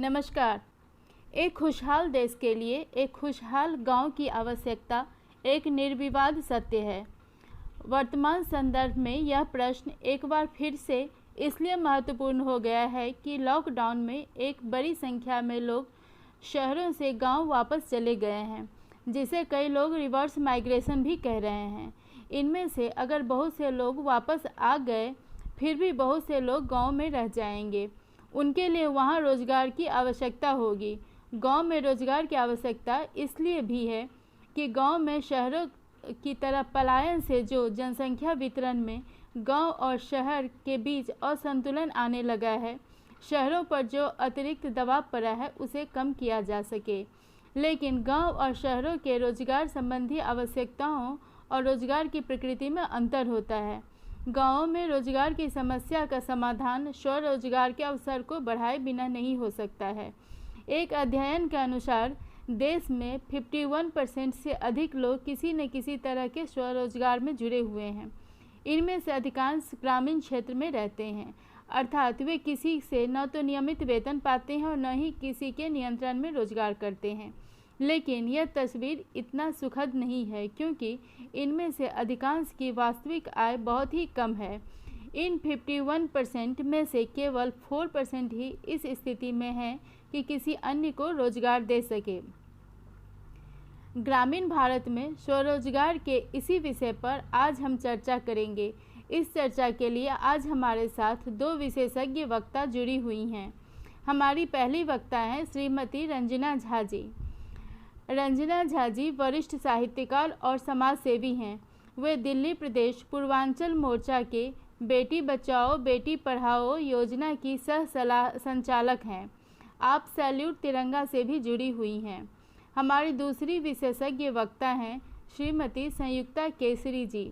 नमस्कार। एक खुशहाल देश के लिए एक खुशहाल गांव की आवश्यकता एक निर्विवाद सत्य है। वर्तमान संदर्भ में यह प्रश्न एक बार फिर से इसलिए महत्वपूर्ण हो गया है कि लॉकडाउन में एक बड़ी संख्या में लोग शहरों से गांव वापस चले गए हैं, जिसे कई लोग रिवर्स माइग्रेशन भी कह रहे हैं। इनमें से अगर बहुत से लोग वापस आ गए, फिर भी बहुत से लोग गांव में रह जाएंगे। उनके लिए वहां रोजगार की आवश्यकता होगी। गांव में रोजगार की आवश्यकता इसलिए भी है कि गांव में शहरों की तरफ पलायन से जो जनसंख्या वितरण में गांव और शहर के बीच असंतुलन आने लगा है, शहरों पर जो अतिरिक्त दबाव पड़ा है उसे कम किया जा सके। लेकिन गांव और शहरों के रोजगार संबंधी आवश्यकताओं और रोजगार की प्रकृति में अंतर होता है। गांवों में रोजगार की समस्या का समाधान स्वरोजगार के अवसर को बढ़ाए बिना नहीं हो सकता है। एक अध्ययन के अनुसार देश में 51% से अधिक लोग किसी न किसी तरह के स्वरोजगार में जुड़े हुए हैं। इनमें से अधिकांश ग्रामीण क्षेत्र में रहते हैं, अर्थात वे किसी से न तो नियमित वेतन पाते हैं और न ही किसी के नियंत्रण में रोजगार करते हैं। लेकिन यह तस्वीर इतना सुखद नहीं है, क्योंकि इनमें से अधिकांश की वास्तविक आय बहुत ही कम है। इन 51% में से केवल 4% ही इस स्थिति में हैं कि किसी अन्य को रोजगार दे सके। ग्रामीण भारत में स्वरोजगार के इसी विषय पर आज हम चर्चा करेंगे। इस चर्चा के लिए आज हमारे साथ दो विशेषज्ञ वक्ता जुड़ी हुई हैं। हमारी पहली वक्ता हैं श्रीमती रंजना झा जी। रंजना झा जी वरिष्ठ साहित्यकार और समाज सेवी हैं। वे दिल्ली प्रदेश पूर्वांचल मोर्चा के बेटी बचाओ बेटी पढ़ाओ योजना की सह संचालक हैं। आप सैल्यूट तिरंगा से भी जुड़ी हुई हैं। हमारी दूसरी विशेषज्ञ वक्ता हैं श्रीमती संयुक्ता केसरी जी।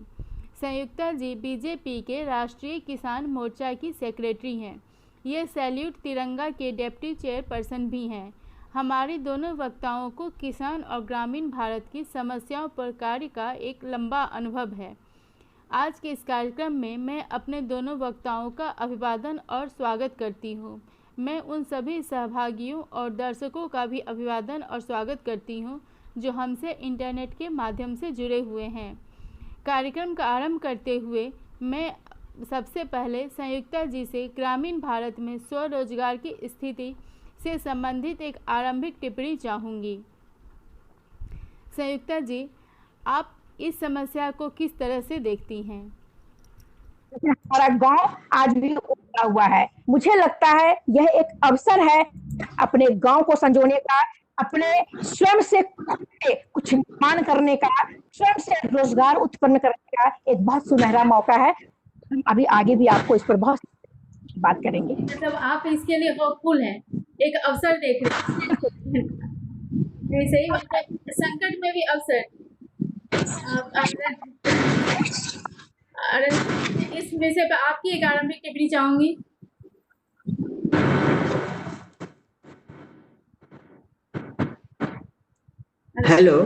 संयुक्ता जी बीजेपी के राष्ट्रीय किसान मोर्चा की सेक्रेटरी हैं। ये सैल्यूट तिरंगा के डिप्टी चेयरपर्सन भी हैं। हमारे दोनों वक्ताओं को किसान और ग्रामीण भारत की समस्याओं पर कार्य का एक लंबा अनुभव है। आज के इस कार्यक्रम में मैं अपने दोनों वक्ताओं का अभिवादन और स्वागत करती हूँ। मैं उन सभी सहभागियों और दर्शकों का भी अभिवादन और स्वागत करती हूँ जो हमसे इंटरनेट के माध्यम से जुड़े हुए हैं। कार्यक्रम का आरंभ करते हुए मैं सबसे पहले संयुक्ता जी से ग्रामीण भारत में स्वरोजगार की स्थिति से संबंधित एक आरंभिक टिप्पणी चाहूँगी। संयुक्ता जी, आप इस समस्या को किस तरह से देखती हैं? हमारा गांव आज भी उभरा हुआ है। मुझे लगता है यह एक अवसर है अपने गांव को संजोने का, अपने स्वयं से कुछ निर्माण करने का, स्वयं से रोजगार उत्पन्न करने का एक बहुत सुनहरा मौका है। अभी आगे भी आपको इस पर बहुत बात करेंगे। मतलब आप इसके लिए होपफुल हैं, एक अवसर देख रहे हैं। सही बात है, संकट में भी अवसर। इस विषय पर आपकी एक आरंभिक टिप्पणी चाहूंगी। हेलो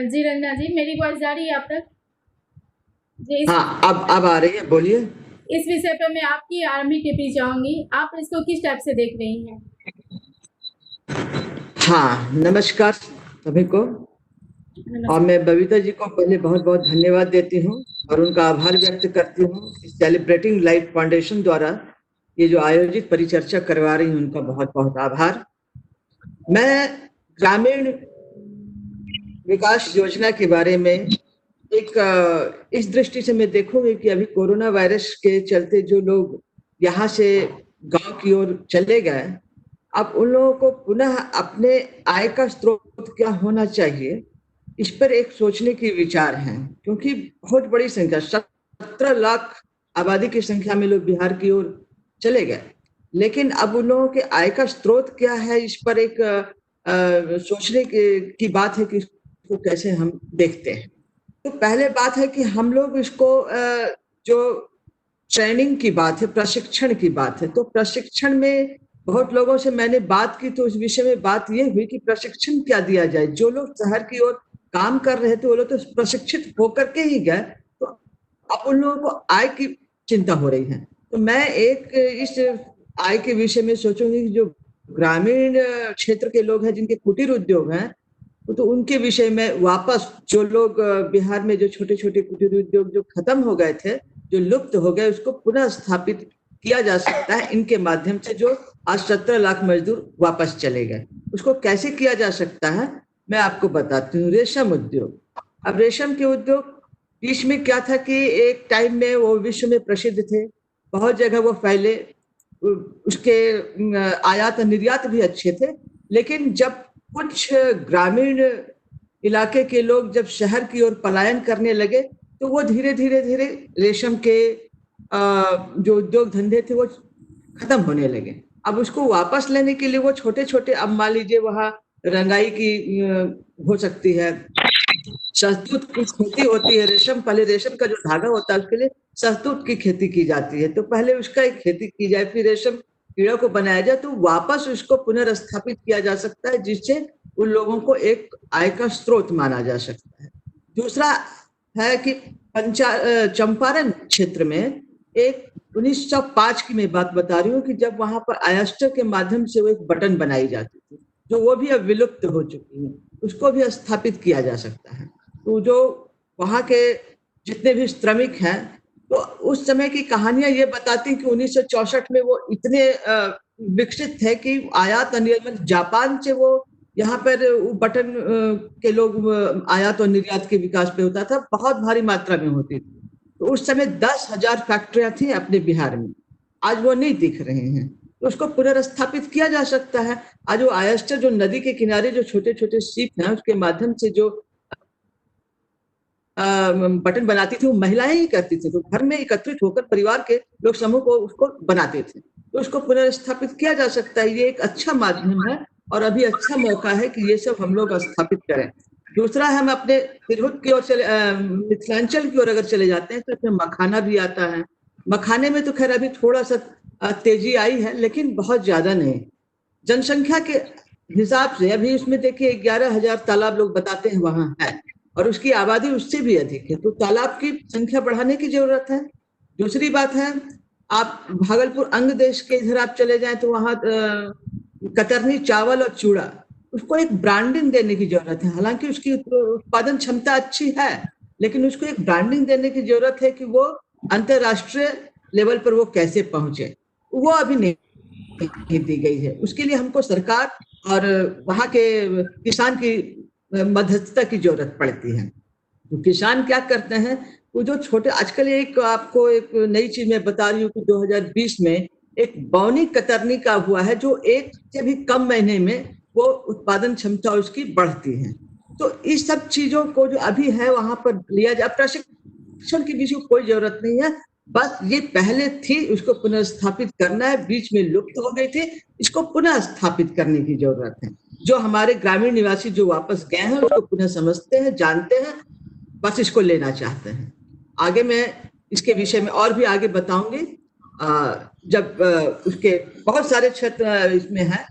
जी रंजना जी, मेरी वॉइस जा रही है आप तक? हाँ, अब आ रही है, बोलिए। इस विषय पर मैं आपकी आरंभिक टिप्पणी चाहूंगी। आप इसको किस टाइप से देख रही हैं? हाँ, नमस्कार सभी को। और मैं बबीता जी को पहले बहुत बहुत धन्यवाद देती हूँ और उनका आभार व्यक्त करती हूँ। सेलिब्रेटिंग लाइफ फाउंडेशन द्वारा ये जो आयोजित परिचर्चा करवा रही हूँ, उनका बहुत बहुत आभार। मैं ग्रामीण विकास योजना के बारे में इस दृष्टि से मैं देखूंगी कि अभी कोरोना वायरस के चलते जो लोग यहाँ से गांव की ओर चले गए, अब उन लोगों को पुनः अपने आय का स्रोत क्या होना चाहिए, इस पर एक सोचने की विचार है। क्योंकि बहुत बड़ी संख्या 17 लाख आबादी की संख्या में लोग बिहार की ओर चले गए, लेकिन अब उन लोगों के आय का स्रोत क्या है, इस पर एक सोचने की बात है कि इसको कैसे हम देखते हैं। तो पहले बात है कि हम लोग इसको जो ट्रेनिंग की बात है, प्रशिक्षण की बात है, तो प्रशिक्षण में बहुत लोगों से मैंने बात की तो इस विषय में बात ये हुई कि प्रशिक्षण क्या दिया जाए। जो लोग शहर की ओर काम कर रहे थे वो लोग तो प्रशिक्षित होकर के ही गए, तो अब उन लोगों को आय की चिंता हो रही है। तो मैं एक इस आय के विषय में सोचूंगी कि जो ग्रामीण क्षेत्र के लोग हैं जिनके कुटीर उद्योग हैं, तो उनके विषय में वापस जो लोग बिहार में जो छोटे छोटे कुटीर उद्योग जो खत्म हो गए थे, जो लुप्त हो गए, उसको पुनः स्थापित किया जा सकता है इनके माध्यम से। जो आज 17 लाख मजदूर वापस चले गए, उसको कैसे किया जा सकता है मैं आपको बताती हूँ। रेशम उद्योग, अब रेशम के उद्योग बीच में क्या था कि एक टाइम में वो विश्व में प्रसिद्ध थे, बहुत जगह वो फैले, उसके आयात और निर्यात भी अच्छे थे। लेकिन जब कुछ ग्रामीण इलाके के लोग जब शहर की ओर पलायन करने लगे, तो वो धीरे धीरे धीरे रेशम के जो उद्योग धंधे थे वो खत्म होने लगे। अब उसको वापस लेने के लिए वो छोटे छोटे, अब मान लीजिए वहाँ रंगाई की हो सकती है, शहतूत की खेती होती है, रेशम, पहले रेशम का जो धागा होता है उसके लिए शहतूत की खेती की जाती है, तो पहले उसका एक खेती की जाए, फिर रेशम कीड़ों को बनाया जाए, तो वापस उसको पुनर्स्थापित किया जा सकता है, जिससे उन लोगों को एक आय का स्रोत माना जा सकता है। दूसरा है कि चंपारण क्षेत्र में एक 1905 की मैं बात बता रही हूँ कि जब वहां पर आयस्टर के माध्यम से वो एक बटन बनाई जाती थी, जो वो भी अब विलुप्त हो चुकी है, उसको भी स्थापित किया जा सकता है। तो जो वहां के जितने भी श्रमिक हैं, तो उस समय की कहानियां ये बताती कि 1964 में वो इतने विकसित थे कि आयात और निर्यात, जापान से वो यहाँ पर बटन के लोग आयात और निर्यात के विकास पे होता था, बहुत भारी मात्रा में होती थी। तो उस समय 10,000 फैक्ट्रियां थी अपने बिहार में, आज वो नहीं दिख रहे हैं, तो उसको पुनर्स्थापित किया जा सकता है। आज वो आयस्टर जो नदी के किनारे जो छोटे छोटे सीप हैं, उसके माध्यम से जो बटन बनाती थी, वो महिलाएं ही करती थी, तो घर में एकत्रित होकर परिवार के लोग समूह को उसको बनाते थे, तो उसको पुनर्स्थापित किया जा सकता है। ये एक अच्छा माध्यम है और अभी अच्छा मौका है कि ये सब हम लोग स्थापित करें। दूसरा है, हम अपने तिरहुत की ओर चले, मिथिलांचल की ओर अगर चले जाते हैं तो इसमें मखाना भी आता है। मखाने में तो खैर अभी थोड़ा सा तेजी आई है, लेकिन बहुत ज्यादा नहीं। जनसंख्या के हिसाब से अभी इसमें देखिए 11,000 तालाब लोग बताते हैं वहां है, और उसकी आबादी उससे भी अधिक है, तो तालाब की संख्या बढ़ाने की जरूरत है। दूसरी बात है, आप भागलपुर अंग देश के इधर आप चले जाएं तो वहां कतरनी चावल और चूड़ा, उसको एक ब्रांडिंग देने की जरूरत है। हालांकि उसकी उत्पादन क्षमता अच्छी है, लेकिन उसको एक ब्रांडिंग देने की जरूरत है कि वो अंतरराष्ट्रीय लेवल पर वो कैसे पहुंचे, वो अभी नहीं दी गई है। उसके लिए हमको सरकार और वहां के किसान की मध्यस्थता की जरूरत पड़ती है। तो किसान क्या करते हैं, वो जो छोटे, आजकल एक आपको एक नई चीज मैं बता रही हूँ कि 2020 में एक बौनी कतरनी का हुआ है, जो एक से भी कम महीने में वो उत्पादन क्षमता उसकी बढ़ती है। तो इस सब चीजों को जो अभी है वहां पर लिया जाए। प्रशिक्षण की भी कोई जरूरत नहीं है, बस ये पहले थी, उसको पुनर्स्थापित करना है, बीच में लुप्त हो गई थी, इसको पुनः स्थापित करने की जरूरत है। जो हमारे ग्रामीण निवासी जो वापस गए हैं उसको पुनः समझते हैं, जानते हैं, बस इसको लेना चाहते हैं। आगे मैं इसके विषय में और भी आगे बताऊंगी, जब उसके बहुत सारे क्षेत्र इसमें हैं,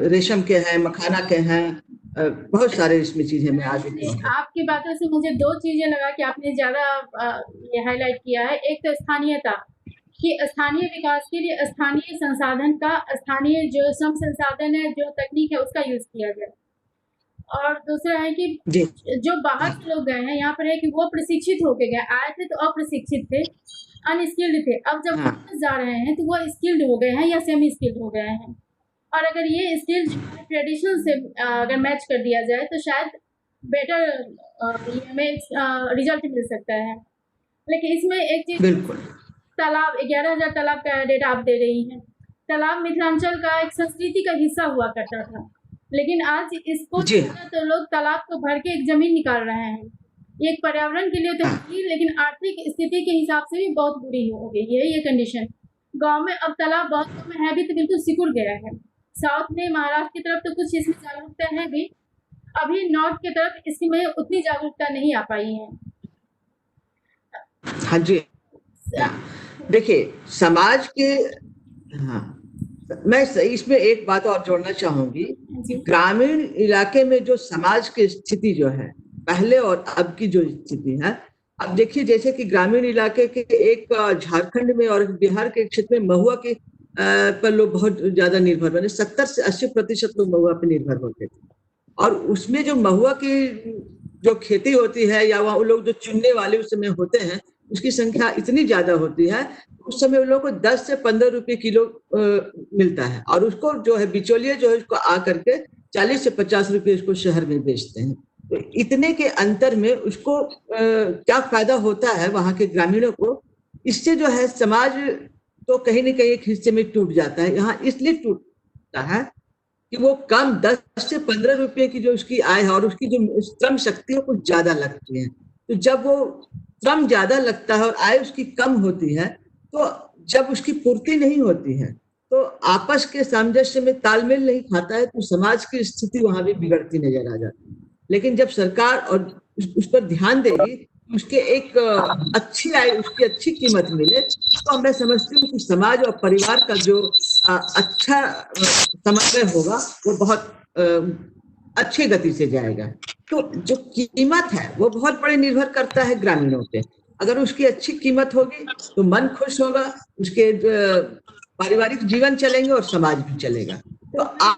रेशम के हैं, मखाना के हैं, बहुत सारे इसमें चीजें मैं आगे आपकी बातों से मुझे दो चीजें लगा कि आपने ज्यादा ये हाईलाइट किया है। एक तो स्थानीयता, कि स्थानीय विकास के लिए स्थानीय संसाधन का, स्थानीय जो श्रम संसाधन है, जो तकनीक है, उसका यूज किया जाए। और दूसरा है कि जो बाहर से लोग गए हैं, यहाँ पर है कि वो प्रशिक्षित होके गए, आए थे तो अप्रशिक्षित थे, अनस्किल्ड थे, अब जब वापस जा रहे हैं तो वो स्किल्ड हो गए हैं या सेमी स्किल्ड हो गए हैं। और अगर ये स्किल ट्रेडिशनल से अगर मैच कर दिया जाए तो शायद बेटर में रिजल्ट मिल सकता है। लेकिन इसमें एक चीज, बिल्कुल, तालाब 11,000 तालाब का डेटा आप दे रही हैं। तालाब मिथिलांचल का एक संस्कृति का हिस्सा हुआ करता था, लेकिन आज इसको तो लोग तालाब को भर के एक जमीन निकाल रहे हैं। ये एक पर्यावरण के लिए तो ठीक, लेकिन आर्थिक स्थिति के हिसाब से भी बहुत बुरी हो गई है ये कंडीशन। गांव में अब तालाब बहुत कम है भी, तो बिल्कुल सिकुड़ गया है। साउथ में, महाराष्ट्र की तरफ तो कुछ इसमें जागरूकता है भी, अभी नॉर्थ की तरफ इसमें उतनी जागरूकता नहीं आ पाई है। हाँ जी, देखिए समाज के, हाँ, मैं इसमें एक बात और जोड़ना चाहूंगी। ग्रामीण इलाके में जो समाज की स्थिति जो है, पहले और अब की जो स्थिति है, अब देखिए जैसे कि ग्रामीण इलाके के एक झारखंड में और बिहार के क्षेत्र में महुआ की पर लोग बहुत ज्यादा निर्भर बने। 70 से 80% लोग महुआ पर निर्भर होते थे, और उसमें जो महुआ की जो खेती होती है या वहाँ लोग जो चुनने वाले उस समय होते हैं, उसकी संख्या इतनी ज्यादा होती है, उस समय उन लोगों को 10 से 15 रुपए किलो मिलता है, और उसको जो है बिचौलिए जो है उसको आ करके 40 से 50 रुपए उसको शहर में बेचते हैं। तो इतने के अंतर में उसको क्या फायदा होता है वहां के ग्रामीणों को? इससे जो है समाज तो कहीं ना कहीं एक हिस्से में टूट जाता है। यहाँ इसलिए टूटता है कि वो कम 10 से 15 रुपए की जो उसकी आय है और उसकी जो श्रम शक्ति है कुछ ज्यादा लगती है। तो जब वो श्रम ज्यादा लगता है और आय उसकी कम होती है, तो जब उसकी पूर्ति नहीं होती है तो आपस के सामंजस्य में तालमेल नहीं खाता है, तो समाज की स्थिति वहां भी बिगड़ती नजर आ जाती है। लेकिन जब सरकार और उस पर ध्यान देगी, उसके एक अच्छी आय, उसकी अच्छी कीमत मिले, तो मैं समझती हूँ कि समाज और परिवार का जो अच्छा समन्वय होगा वो बहुत अच्छी गति से जाएगा। तो जो कीमत है वो बहुत बड़े निर्भर करता है ग्रामीणों पे। अगर उसकी अच्छी कीमत होगी तो मन खुश होगा, उसके पारिवारिक जीवन चलेंगे और समाज भी चलेगा। तो आप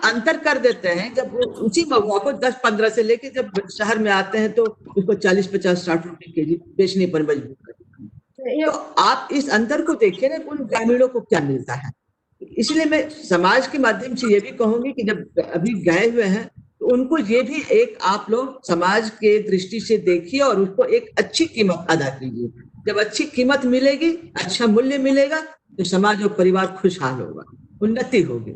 अंतर कर देते हैं जब उसी महुआ को 10-15 से लेके जब शहर में आते हैं तो उसको 40-50-60 रुपए केजी बेचने पर मजबूर करते हैं। तो आप इस अंतर को देखिए ना, उन ग्रामीणों को क्या मिलता है। इसलिए मैं समाज के माध्यम से ये भी कहूंगी कि जब अभी गए हुए हैं तो उनको ये भी एक आप लोग समाज के दृष्टि से देखिए और उसको एक अच्छी कीमत अदा कीजिए। जब अच्छी कीमत मिलेगी, अच्छा मूल्य मिलेगा, तो समाज और परिवार खुशहाल होगा, उन्नति होगी,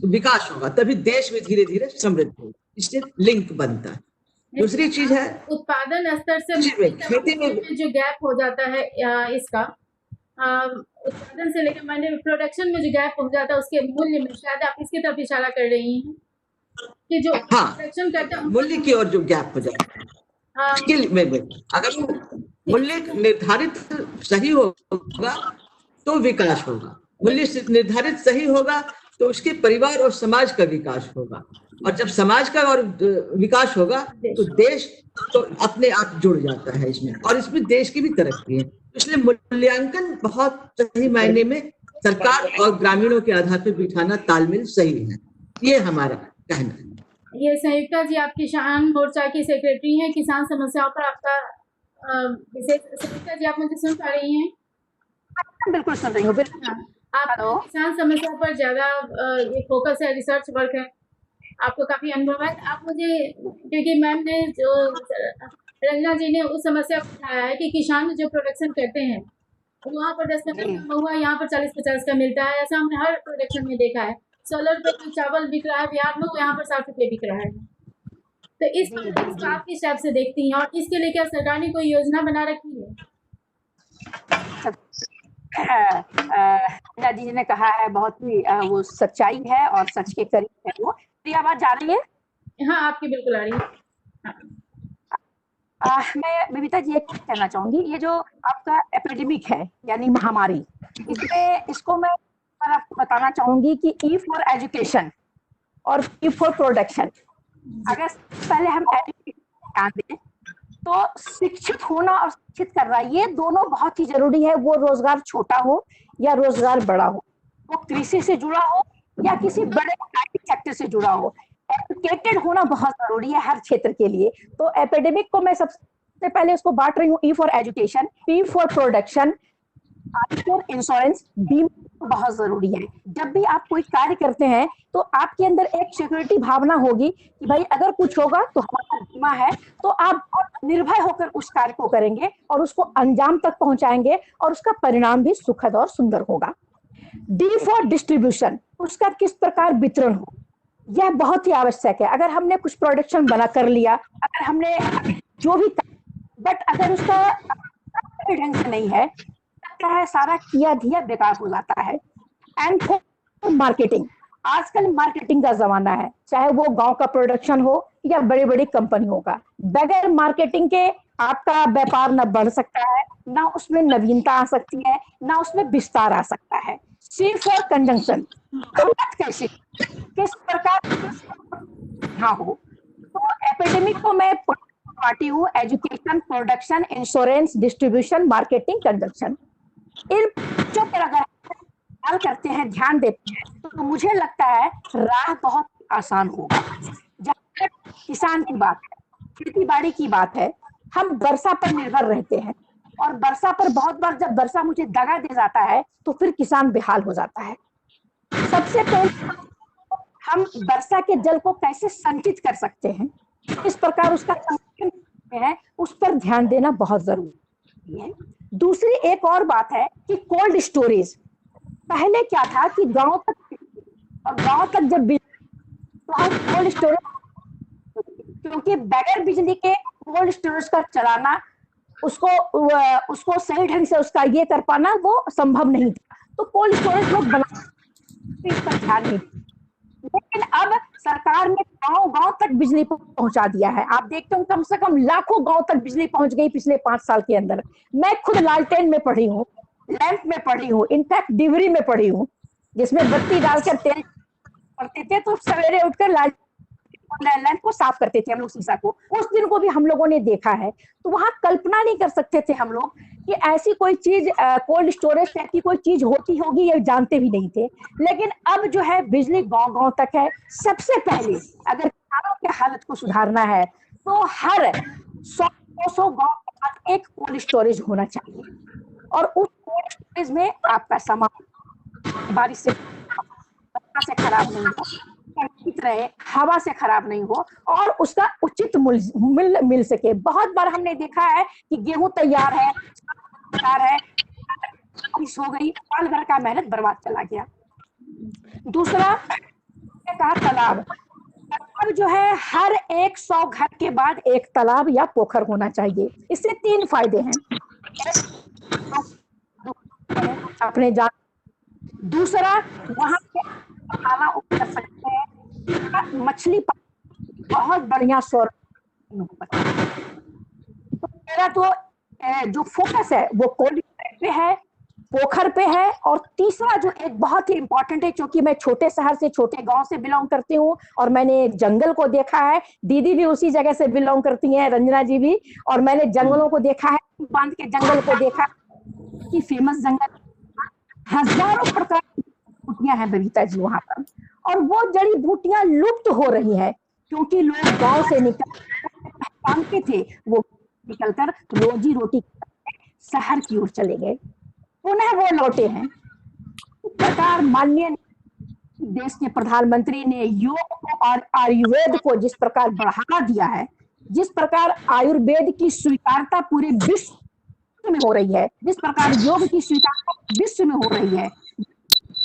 विकास होगा, तभी देश में धीरे धीरे समृद्ध होगा। इससे लिंक बनता है। दूसरी चीज है उत्पादन स्तर से खेती में जो गैप हो जाता है, इसका उत्पादन से लेकर मैंने प्रोडक्शन में जो गैप हो जाता है उसके मूल्य में, शायद आप इसकी तरफ इशारा कर रही हैं कि जो प्रोडक्शन करते हैं मूल्य की ओर जो गैप हो जाता है। अगर मूल्य निर्धारित सही होगा तो विकास होगा, मूल्य निर्धारित सही होगा तो उसके परिवार और समाज का विकास होगा, और जब समाज का और विकास होगा तो देश तो अपने आप जुड़ जाता है इसमें, और इसमें देश की भी तरक्की है। इसलिए मूल्यांकन बहुत सही मायने में सरकार और ग्रामीणों के आधार पर बिठाना तालमेल सही है, ये हमारा कहना है। ये संयुक्ता जी आप किसान मोर्चा की सेक्रेटरी हैं। किसान समस्याओं पर आपका विशेष, संयुक्ता जी आप मुझे सुन पा रही हैं? बिल्कुल सुन रही हूँ। आप किसान समस्याओं पर ज्यादा फोकस है, रिसर्च वर्क है, आपको काफी अनुभव है। आप मुझे, क्योंकि मैम ने जो रंजना जी ने उस समस्या को उठाया है कि किसान जो प्रोडक्शन करते हैं वहाँ पर 10-15 का महुआ, यहाँ पर 40-50 का मिलता है। ऐसा हमने हर प्रोडक्शन में देखा है। 16 रुपए का चावल बिक रहा है बिहार में, यहाँ पर 60 रुपए बिक रहा है। तो इस पर आप किस टाइप से देखती हैं, और इसके लिए क्या सरकार ने कोई योजना बना रखी है? जी ने कहा है, बहुत ही वो सच्चाई है और सच के करीब है वो। मेरी आवाज जा रही है? हाँ, आपकी बिल्कुल आ रही है। मैं बबीता जी एक कहना चाहूंगी, ये जो आपका एपिडेमिक है यानी महामारी, इसको मैं आपको बताना चाहूंगी कि ई फॉर एजुकेशन और ई फॉर प्रोडक्शन, अगर पहले हम एजुकेशन ध्यान दें तो शिक्षित होना और शिक्षित करना ये दोनों बहुत ही जरूरी है। वो रोजगार छोटा हो या रोजगार बड़ा हो, वो कृषि से जुड़ा हो या किसी बड़े आईटी सेक्टर से जुड़ा हो, एजुकेटेड होना बहुत जरूरी है हर क्षेत्र के लिए। तो एपिडेमिक को मैं सबसे पहले उसको बांट रही हूँ, E for education, P for production, I for insurance, D बहुत जरूरी है। जब भी आप कोई कार्य करते हैं तो आपके अंदर एक सिक्योरिटी भावना होगी कि भाई अगर कुछ होगा तो हमारा बीमा है, तो आप निर्भय होकर उस कार्य को करेंगे और उसको अंजाम तक पहुंचाएंगे और उसका परिणाम भी सुखद और सुंदर होगा। डी फॉर डिस्ट्रीब्यूशन, उसका किस प्रकार वितरण हो, यह बहुत ही आवश्यक है। अगर हमने कुछ प्रोडक्शन बना कर लिया, अगर हमने जो भी, बट अगर उसका ढंग से नहीं है, सारा किया दिया बेकार हो जाता है। एंड फॉर मार्केटिंग, आजकल मार्केटिंग का जमाना है, चाहे वो गांव का प्रोडक्शन हो या बड़ी बड़ी कंपनियों का। बगैर मार्केटिंग के आपका व्यापार न बढ़ सकता है, ना उसमें नवीनता आ सकती है, ना उसमें विस्तार आ सकता है। सी फॉर कंजंक्शन, कैसे किस प्रकार हाँ हो। तो एपिडेमिक को मैं पार्टी हूँ, education, production, insurance, distribution, marketing, conjunction. इन पर अगर ख्याल करते हैं, ध्यान देते हैं, तो मुझे लगता है राह बहुत आसान होगा। जहाँ तक किसान की बात है, खेती बाड़ी की बात है, हम वर्षा पर निर्भर रहते हैं और वर्षा पर बहुत बार जब वर्षा मुझे दगा दे जाता है तो फिर किसान बेहाल हो जाता है। सबसे पहले हम वर्षा के जल को कैसे संचित कर सकते हैं, किस प्रकार उसका संरक्षण है, उस पर ध्यान देना बहुत जरूरी है। दूसरी एक और बात है कि कोल्ड स्टोरेज। पहले क्या था कि गांव तक जब तो हम कोल्ड स्टोरेज, क्योंकि बगैर बिजली के कोल्ड स्टोरेज का चलाना, उसको सही ढंग से उसका ये कर पाना वो संभव नहीं था, तो कोल्ड स्टोरेज लोग बना, इस पर ध्यान नहीं। लेकिन अब सरकार ने गांव तक बिजली पहुंचा दिया है। आप देखते हो कम से कम लाखों गांव तक बिजली पहुंच गई पिछले 5 साल के अंदर। मैं खुद लालटेन में पढ़ी हूँ, लैंप में पढ़ी हूँ, इनफैक्ट डिवरी में पढ़ी हूँ, जिसमें बत्ती डालकर तेल पड़ते थे, तो सवेरे उठकर लैंप को साफ करते थे हम लोग, शीशा को। उस दिन को भी हम लोगों ने देखा है। तो वहां कल्पना नहीं कर सकते थे हम लोग कि ऐसी कोई चीज, कोल्ड स्टोरेज टाइप की कोई चीज होती होगी, ये जानते भी नहीं थे। लेकिन अब जो है बिजली गांव तक है। सबसे पहले अगर किसानों की हालत को सुधारना है तो हर 100-200 गांव के पास एक कोल्ड स्टोरेज होना चाहिए, और उस कोल्ड स्टोरेज में आपका सामान बारिश से खराब नहीं हो, रहे, हवा से खराब नहीं हो, और उसका उचित मूल्य मिल सके। बहुत बार हमने देखा है कि गेहूं तैयार है, बारिश हो गई, साल भर का मेहनत बर्बाद चला गया। दूसरा कहा तालाब जो है, हर 100 घर के बाद एक तालाब या पोखर होना चाहिए। इससे 3 फायदे हैं अपने जान। दूसरा, वहां पे खाना कर सकते हैं, मछली बहुत बढ़िया सोर्स। तो मेरा तो जो फोकस है वो कोल्ड पे है, पोखर पे है। और तीसरा जो एक बहुत ही इंपॉर्टेंट है, क्योंकि मैं छोटे शहर से, छोटे गांव से बिलोंग करती हूँ और मैंने जंगल को देखा है। दीदी भी उसी जगह से बिलोंग करती हैं, रंजना जी भी। और मैंने जंगलों को देखा है, बांध के जंगल को देखा कि फेमस जंगल, हजारों प्रकार की बूटियां हैं बबीता जी वहां पर, और वो जड़ी बूटियां लुप्त हो रही है क्योंकि लोग गांव से निकलते थे, वो निकलकर रोजी रोटी शहर की ओर चले गए, पुनः वो लौटे हैं। इस प्रकार माननीय देश के प्रधानमंत्री ने योग को और आयुर्वेद को जिस प्रकार बढ़ावा दिया है, जिस प्रकार आयुर्वेद की स्वीकारता पूरे विश्व में हो रही है, जिस प्रकार योग की स्वीकारता विश्व में हो रही है,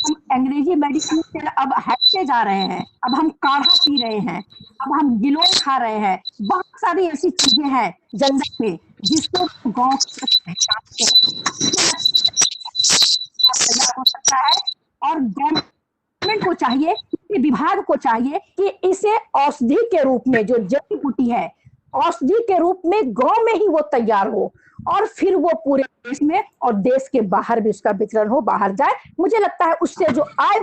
हम अंग्रेजी मेडिसिन से अब हटते जा रहे हैं। अब हम काढ़ा पी रहे हैं, अब हम गिलोय खा रहे हैं। बहुत सारी ऐसी चीजें हैं जंगल में जिसको गांव हो सकता है, और गवर्नमेंट को चाहिए, विभाग को चाहिए कि इसे औषधि के रूप में, जो जड़ी बूटी है, औषधि के रूप में गांव में ही वो तैयार हो, और फिर वो पूरे देश में और देश के बाहर भी उसका वितरण हो, बाहर जाए। मुझे लगता है उससे जो आय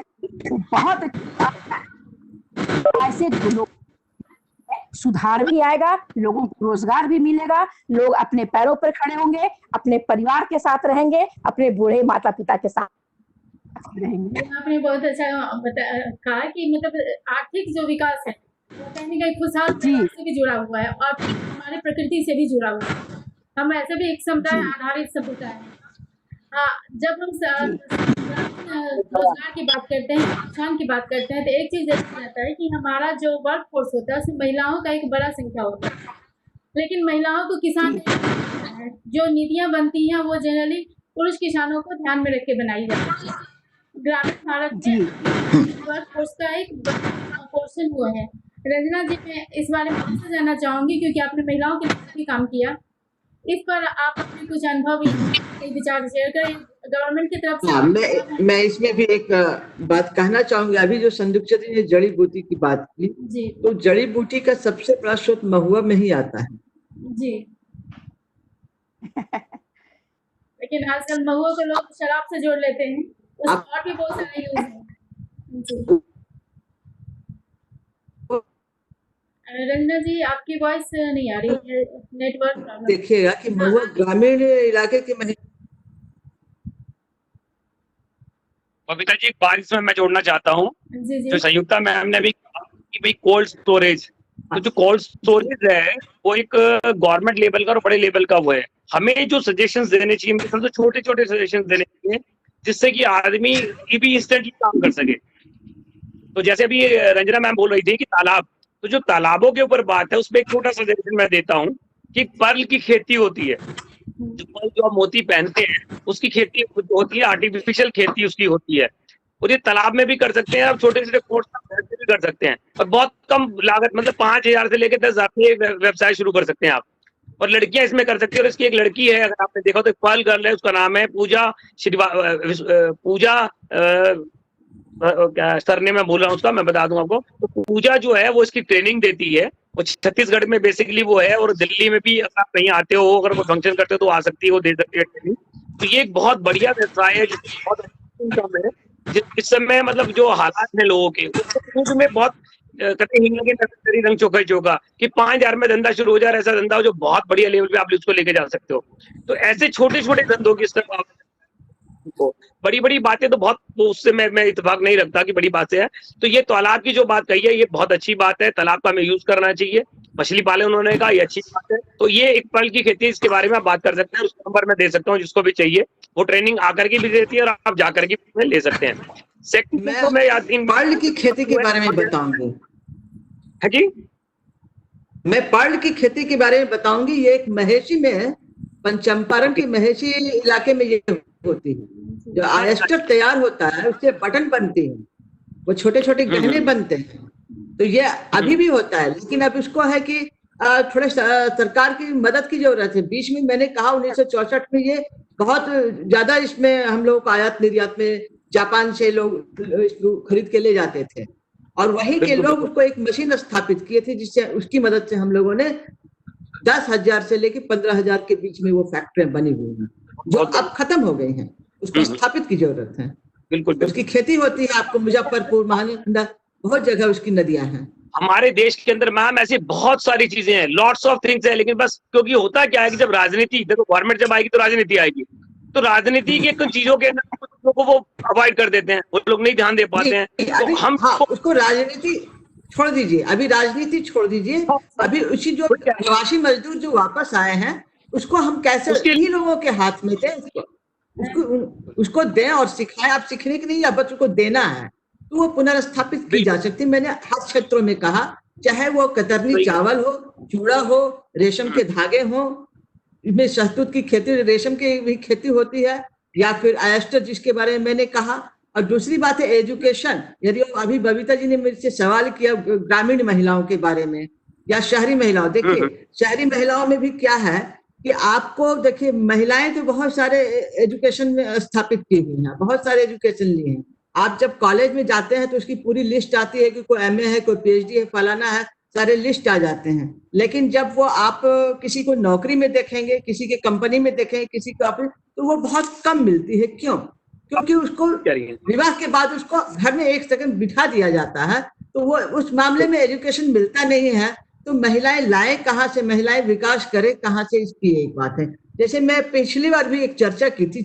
बहुत ऐसे लोग सुधार भी आएगा, लोगों को रोजगार भी मिलेगा, लोग अपने पैरों पर खड़े होंगे, अपने परिवार के साथ रहेंगे, अपने बूढ़े माता पिता के साथ रहेंगे। आपने बहुत अच्छा कहा कि मतलब आर्थिक जो विकास है वो कहीं न कहीं खुशहाल से भी जुड़ा हुआ है और हमारे प्रकृति से भी जुड़ा हुआ है। हम ऐसे भी एक समुदाय आधारित सभ्यता है। हाँ, जब हम रोजगार की बात करते हैं, शिक्षा की बात करते हैं, तो एक चीज देखा जाता है कि हमारा जो वर्क फोर्स होता है उसमें महिलाओं का एक बड़ा संख्या होता है, लेकिन महिलाओं को किसान जो नीतियां बनती हैं वो जनरली पुरुष किसानों को ध्यान में रख के बनाई जाती है। ग्रामीण भारत में वर्क फोर्स का एक पोर्शन हुआ है। रंजना जी, मैं इस बारे में आपसे जानना चाहूंगी क्योंकि आपने महिलाओं के लिए भी काम किया, इस पर आप अपने कुछ अनुभव विचार शेयर करें गवर्नमेंट की तरफ से। मैं इसमें भी एक बात कहना चाहूंगी। अभी जो संदीप जी ने जड़ी बूटी की बात की, तो जड़ी बूटी का सबसे बड़ा स्रोत महुआ में ही आता है जी। लेकिन आजकल महुआ को लोग शराब से जोड़ लेते हैं, उसका और भी बहुत सारा यूज है। रंजना जी, आपकी वॉइस नहीं आ रही है, नेटवर्क प्रॉब्लम। देखिएगा कि महुआ ग्रामीण इलाके के कविता जी, एक बात इसमें मैं जोड़ना चाहता हूँ। जी जो संयुक्ता मैम ने भी कहा कि भाई कोल्ड स्टोरेज, तो जो कोल्ड स्टोरेज है वो एक गवर्नमेंट लेवल का और बड़े लेवल का वो है। हमें जो सजेशंस देने चाहिए, सबसे छोटे छोटे सजेशंस देने चाहिए, जिससे कि आदमी भी इंस्टेंटली काम कर सके। तो जैसे अभी रंजना मैम बोल रही थी कि तालाब, तो जो तालाबों के ऊपर बात है उसमें एक छोटा सजेशन मैं देता हूँ कि पर्ल की खेती होती है, जो पर्ल जो आप मोती पहनते हैं उसकी खेती होती है, आर्टिफिशियल खेती उसकी होती है, और ये तालाब में भी कर सकते हैं, आप छोटे छोटे कोर्स भी कर सकते हैं, और बहुत कम लागत, मतलब 5,000 से लेकर 10,000 पे व्यवसाय शुरू कर सकते हैं आप। और लड़कियां इसमें कर सकती है। और इसकी एक लड़की है, अगर आपने देखा तो, एक पर्ल गर्ल है, उसका नाम है पूजा क्या सर ने, मैं बोल रहा हूँ उसका, मैं बता दूं आपको। तो पूजा जो है वो इसकी ट्रेनिंग देती है, वो छत्तीसगढ़ में बेसिकली वो है, और दिल्ली में भी अगर आप कहीं आते हो, अगर कोई फंक्शन करते हो तो आ सकती है, वो दे सकती है ट्रेनिंग। तो ये एक बहुत बढ़िया व्यवसाय है, जो बहुत इनकम है, इस समय मतलब जो हालात हैं लोगों के, उसमें में बहुत कहते हैं रंग चोखा चोखा कि 5,000 में धंधा शुरू हो जाए, ऐसा धंधा हो जो बहुत बढ़िया लेवल पे आप उसको लेके जा सकते हो। तो ऐसे छोटे छोटे धंधों की तरफ बड़ी बड़ी बातें तो बहुत, तो उससे मैं इत्तेफाक नहीं रखता कि बड़ी बातें हैं। तो ये तालाब की जो बात कही है ये बहुत अच्छी बात है, तालाब का हमें यूज करना चाहिए। मछली पालन उन्होंने कहा, ये अच्छी बात है। तो ये एक पर्ल की खेती, इसके बारे में आप बात कर सकते हैं, उसका नंबर मैं दे सकता हूँ जिसको भी चाहिए, वो ट्रेनिंग आकर के भी देती है और आप जाकर के ले सकते हैं। सेकंड तो मैं याद पर्ल की खेती के बारे में बताऊंगी। है जी, मैं पर्ल की खेती के बारे में बताऊंगी। ये एक महेशी में है, पंचम्पारण की महेशी इलाके में ये होती है। जो आयस्टर तैयार होता है उससे बटन बनती है, वो छोटे छोटे गहने बनते हैं। तो ये अभी भी होता है, लेकिन अब उसको है कि थोड़े सरकार की मदद की जरूरत है। बीच में मैंने कहा 1964 में ये बहुत ज्यादा, इसमें हम लोग को आयात निर्यात में जापान से लोग खरीद के ले जाते थे, और वहीं के लोग उसको एक मशीन स्थापित किए थे, जिससे उसकी मदद से हम लोगों ने 10,000 से लेके 15,000 के बीच में वो फैक्ट्रियां बनी हुई हैं, जो अब खत्म हो गई हैं। उसको स्थापित की जरूरत है। बिल्कुल उसकी खेती होती है, आपको मुजफ्फरपुर, महानंदा, बहुत जगह उसकी नदियां हैं। हमारे देश के अंदर मैम ऐसी बहुत सारी चीजें हैं, लॉट्स ऑफ थिंग्स है, लेकिन बस क्योंकि होता क्या है कि जब राजनीति, देखो गवर्नमेंट जब आएगी तो राजनीति आएगी, तो राजनीति के कुछ चीजों के अंदर वो अवॉइड कर देते हैं, वो लोग नहीं ध्यान दे पाते हैं। तो हम उसको राजनीति छोड़ दीजिए, अभी राजनीति छोड़ दीजिए। अभी उसी जो प्रवासी मजदूर जो वापस आए हैं, उसको हम कैसे, इन्हीं लोगों के हाथ में थे, उसको दें और सिखाएं। आप सीखने की नहीं, या बच्चों को देना है, तो वो पुनर्स्थापित की जा सकती है। मैंने हर क्षेत्रों में कहा, चाहे वो कतरनी चावल हो, चूड़ा हो, रेशम के धागे हो, इसमें शहतूत की खेती, रेशम की भी खेती होती है, या फिर आयस्टर जिसके बारे में मैंने कहा। और दूसरी बात है एजुकेशन। यदि अभी बबीता जी ने मेरे से सवाल किया ग्रामीण महिलाओं के बारे में या शहरी महिलाओं, देखिए शहरी महिलाओं में भी क्या है कि आपको, देखिए महिलाएं तो बहुत सारे एजुकेशन में स्थापित की हुई हैं, बहुत सारे एजुकेशन लिए हैं। आप जब कॉलेज में जाते हैं तो उसकी पूरी लिस्ट आती है कि कोई एमए है, कोई पीएचडी है, फलाना है, सारे लिस्ट आ जाते हैं। लेकिन जब वो आप किसी को नौकरी में देखेंगे, किसी के कंपनी में देखेंगे, किसी को आप, तो वो बहुत कम मिलती है। क्यों? क्योंकि उसको विवाह के बाद उसको घर में एक सेकंड बिठा दिया जाता है, तो वो उस मामले में एजुकेशन मिलता नहीं है। तो महिलाएं लाए कहाँ से, महिलाएं विकास करे कहाँ से, इसकी एक बात है। जैसे मैं पिछली बार भी एक चर्चा की थी,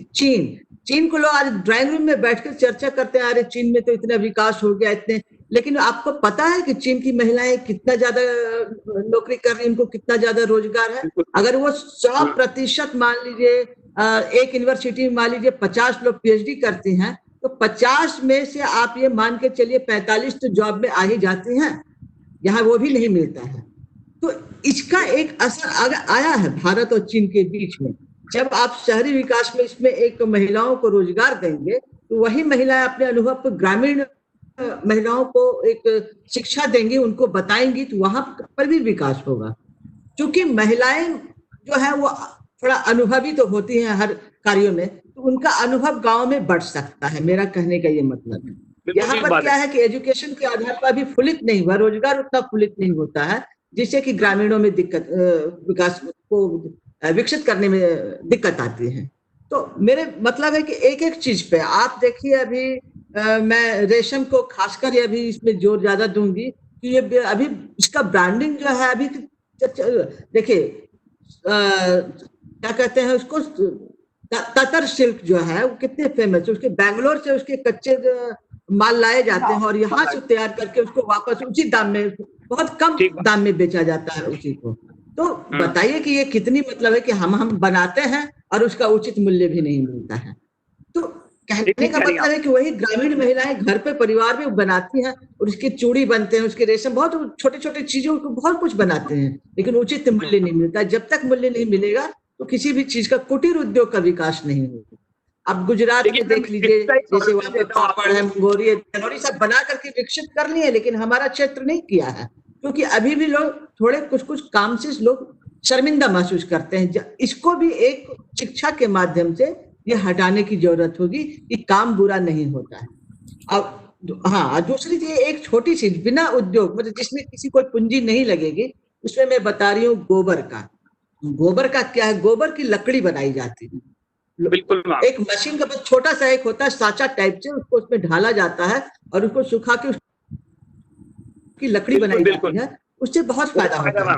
चीन को लोग आज ड्राइंग रूम में बैठकर चर्चा करते हैं, अरे चीन में तो इतना विकास हो गया, इतने, लेकिन आपको पता है कि चीन की महिलाएं कितना ज्यादा नौकरी कर रही हैं, उनको कितना ज्यादा रोजगार है। अगर वो 100% मान लीजिए, एक यूनिवर्सिटी में मान लीजिए 50 लोग पीएचडी करती हैं, तो 50 में से आप ये मान के चलिए 45 तो जॉब में आ ही जाती हैं, यहाँ वो भी नहीं मिलता है। तो इसका एक असर आया है भारत और चीन के बीच में। जब आप शहरी विकास में इसमें एक महिलाओं को रोजगार देंगे, तो वही महिलाएं अपने अनुभव पर ग्रामीण महिलाओं को एक शिक्षा देंगी, उनको बताएंगी, तो वहां पर भी विकास होगा। क्योंकि महिलाएं जो है वो थोड़ा अनुभवी तो होती हैं हर कार्यों में, तो उनका अनुभव गांव में बढ़ सकता है, मेरा कहने का ये मतलब है। यहाँ पर क्या है कि एजुकेशन के आधार पर अभी फुलित नहीं हुआ, रोजगार उतना फुलित नहीं होता है, जिससे कि ग्रामीणों में दिक्कत, विकास को विकसित करने में दिक्कत आती है। तो मेरे मतलब है कि एक एक चीज पे आप देखिए, अभी मैं रेशम को खासकर अभी इसमें जोर ज्यादा दूंगी कि ये अभी इसका ब्रांडिंग जो है, अभी देखिए क्या कहते हैं उसको, ततर सिल्क जो है वो कितने फेमस है, उसके बैंगलोर से उसके कच्चे माल लाए जाते हैं और यहाँ से तैयार करके उसको वापस उचित दाम में, बहुत कम दाम में बेचा जाता है उसी को। तो बताइए कि ये कितनी मतलब है कि हम बनाते हैं और उसका उचित मूल्य भी नहीं मिलता है। तो कहने का मतलब है कि वही ग्रामीण महिलाएं घर पे परिवार में बनाती हैं और उसके चूड़ी बनते हैं, उसके रेशम, बहुत छोटे छोटे चीजों को बहुत कुछ बनाते हैं, लेकिन उचित मूल्य नहीं मिलता। जब तक मूल्य नहीं मिलेगा तो किसी भी चीज का कुटीर उद्योग का विकास नहीं होगा। अब गुजरात में देख लीजिए, जैसे वहाँ पे पापड़ है, मंगोरी है, धनौरी सब बना करके विकसित कर लिए, लेकिन हमारा क्षेत्र नहीं किया है, क्योंकि अभी भी लोग थोड़े कुछ काम से लोग शर्मिंदा महसूस करते हैं। इसको भी एक शिक्षा के माध्यम से ये हटाने की जरूरत होगी कि काम बुरा नहीं होता है। अब हाँ, दूसरी चीज एक छोटी सी बिना उद्योग, मतलब जिसमें किसी कोई पूंजी नहीं लगेगी, उसमें मैं बता रही हूँ गोबर का क्या है, गोबर की लकड़ी बनाई जाती है। बिल्कुल, एक मशीन का बहुत छोटा सा एक होता है साचा टाइप से, उसको उसमें ढाला जाता है और उसको सुखा के उसकी लकड़ी बनाई जाती है। उससे बहुत फायदा होता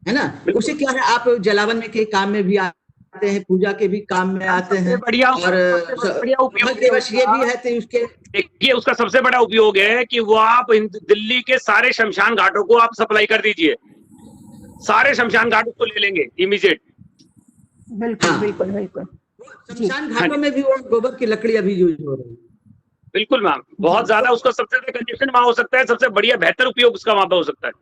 है ना। उससे क्या है, आप जलावन के काम में भी आते हैं, पूजा के भी काम में आते हैं, बढ़िया और ये भी है तो उसके देखिए उसका सबसे बड़ा उपयोग है कि वो आप दिल्ली के सारे शमशान घाटों को आप सप्लाई कर दीजिए, सारे शमशान घाटों को ले लेंगे इमीडिएट। बिल्कुल बिल्कुल बिल्कुल। शमशान घाटों में भी वो गोबर की लकड़ी अभी यूज हो रही है। बिल्कुल मैम, बहुत ज्यादा उसका सबसे ज्यादा कंजप्शन वहां हो सकता है, सबसे बढ़िया बेहतर उपयोग उसका वहां पे हो सकता है।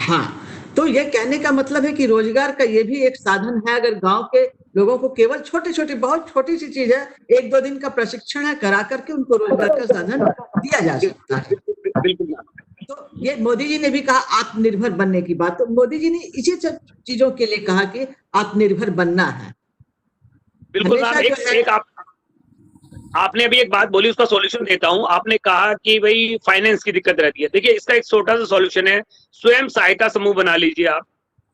हाँ, तो ये कहने का मतलब है कि रोजगार का ये भी एक साधन है। अगर गांव के लोगों को केवल छोटी छोटी, बहुत छोटी सी चीज है, 1-2 दिन का प्रशिक्षण है, करा करके उनको रोजगार का साधन दिया जा सकता है। बिल्कुल। तो ये मोदी जी ने भी कहा आत्मनिर्भर बनने की बात, तो मोदी जी ने इसी सब चीजों के लिए कहा कि आत्मनिर्भर बनना है। बिल्कुल मैम, आपने अभी एक बात बोली, उसका सॉल्यूशन देता हूं। आपने कहा कि भाई फाइनेंस की दिक्कत रहती है। देखिए इसका एक छोटा सा सॉल्यूशन है, स्वयं सहायता समूह बना लीजिए आप।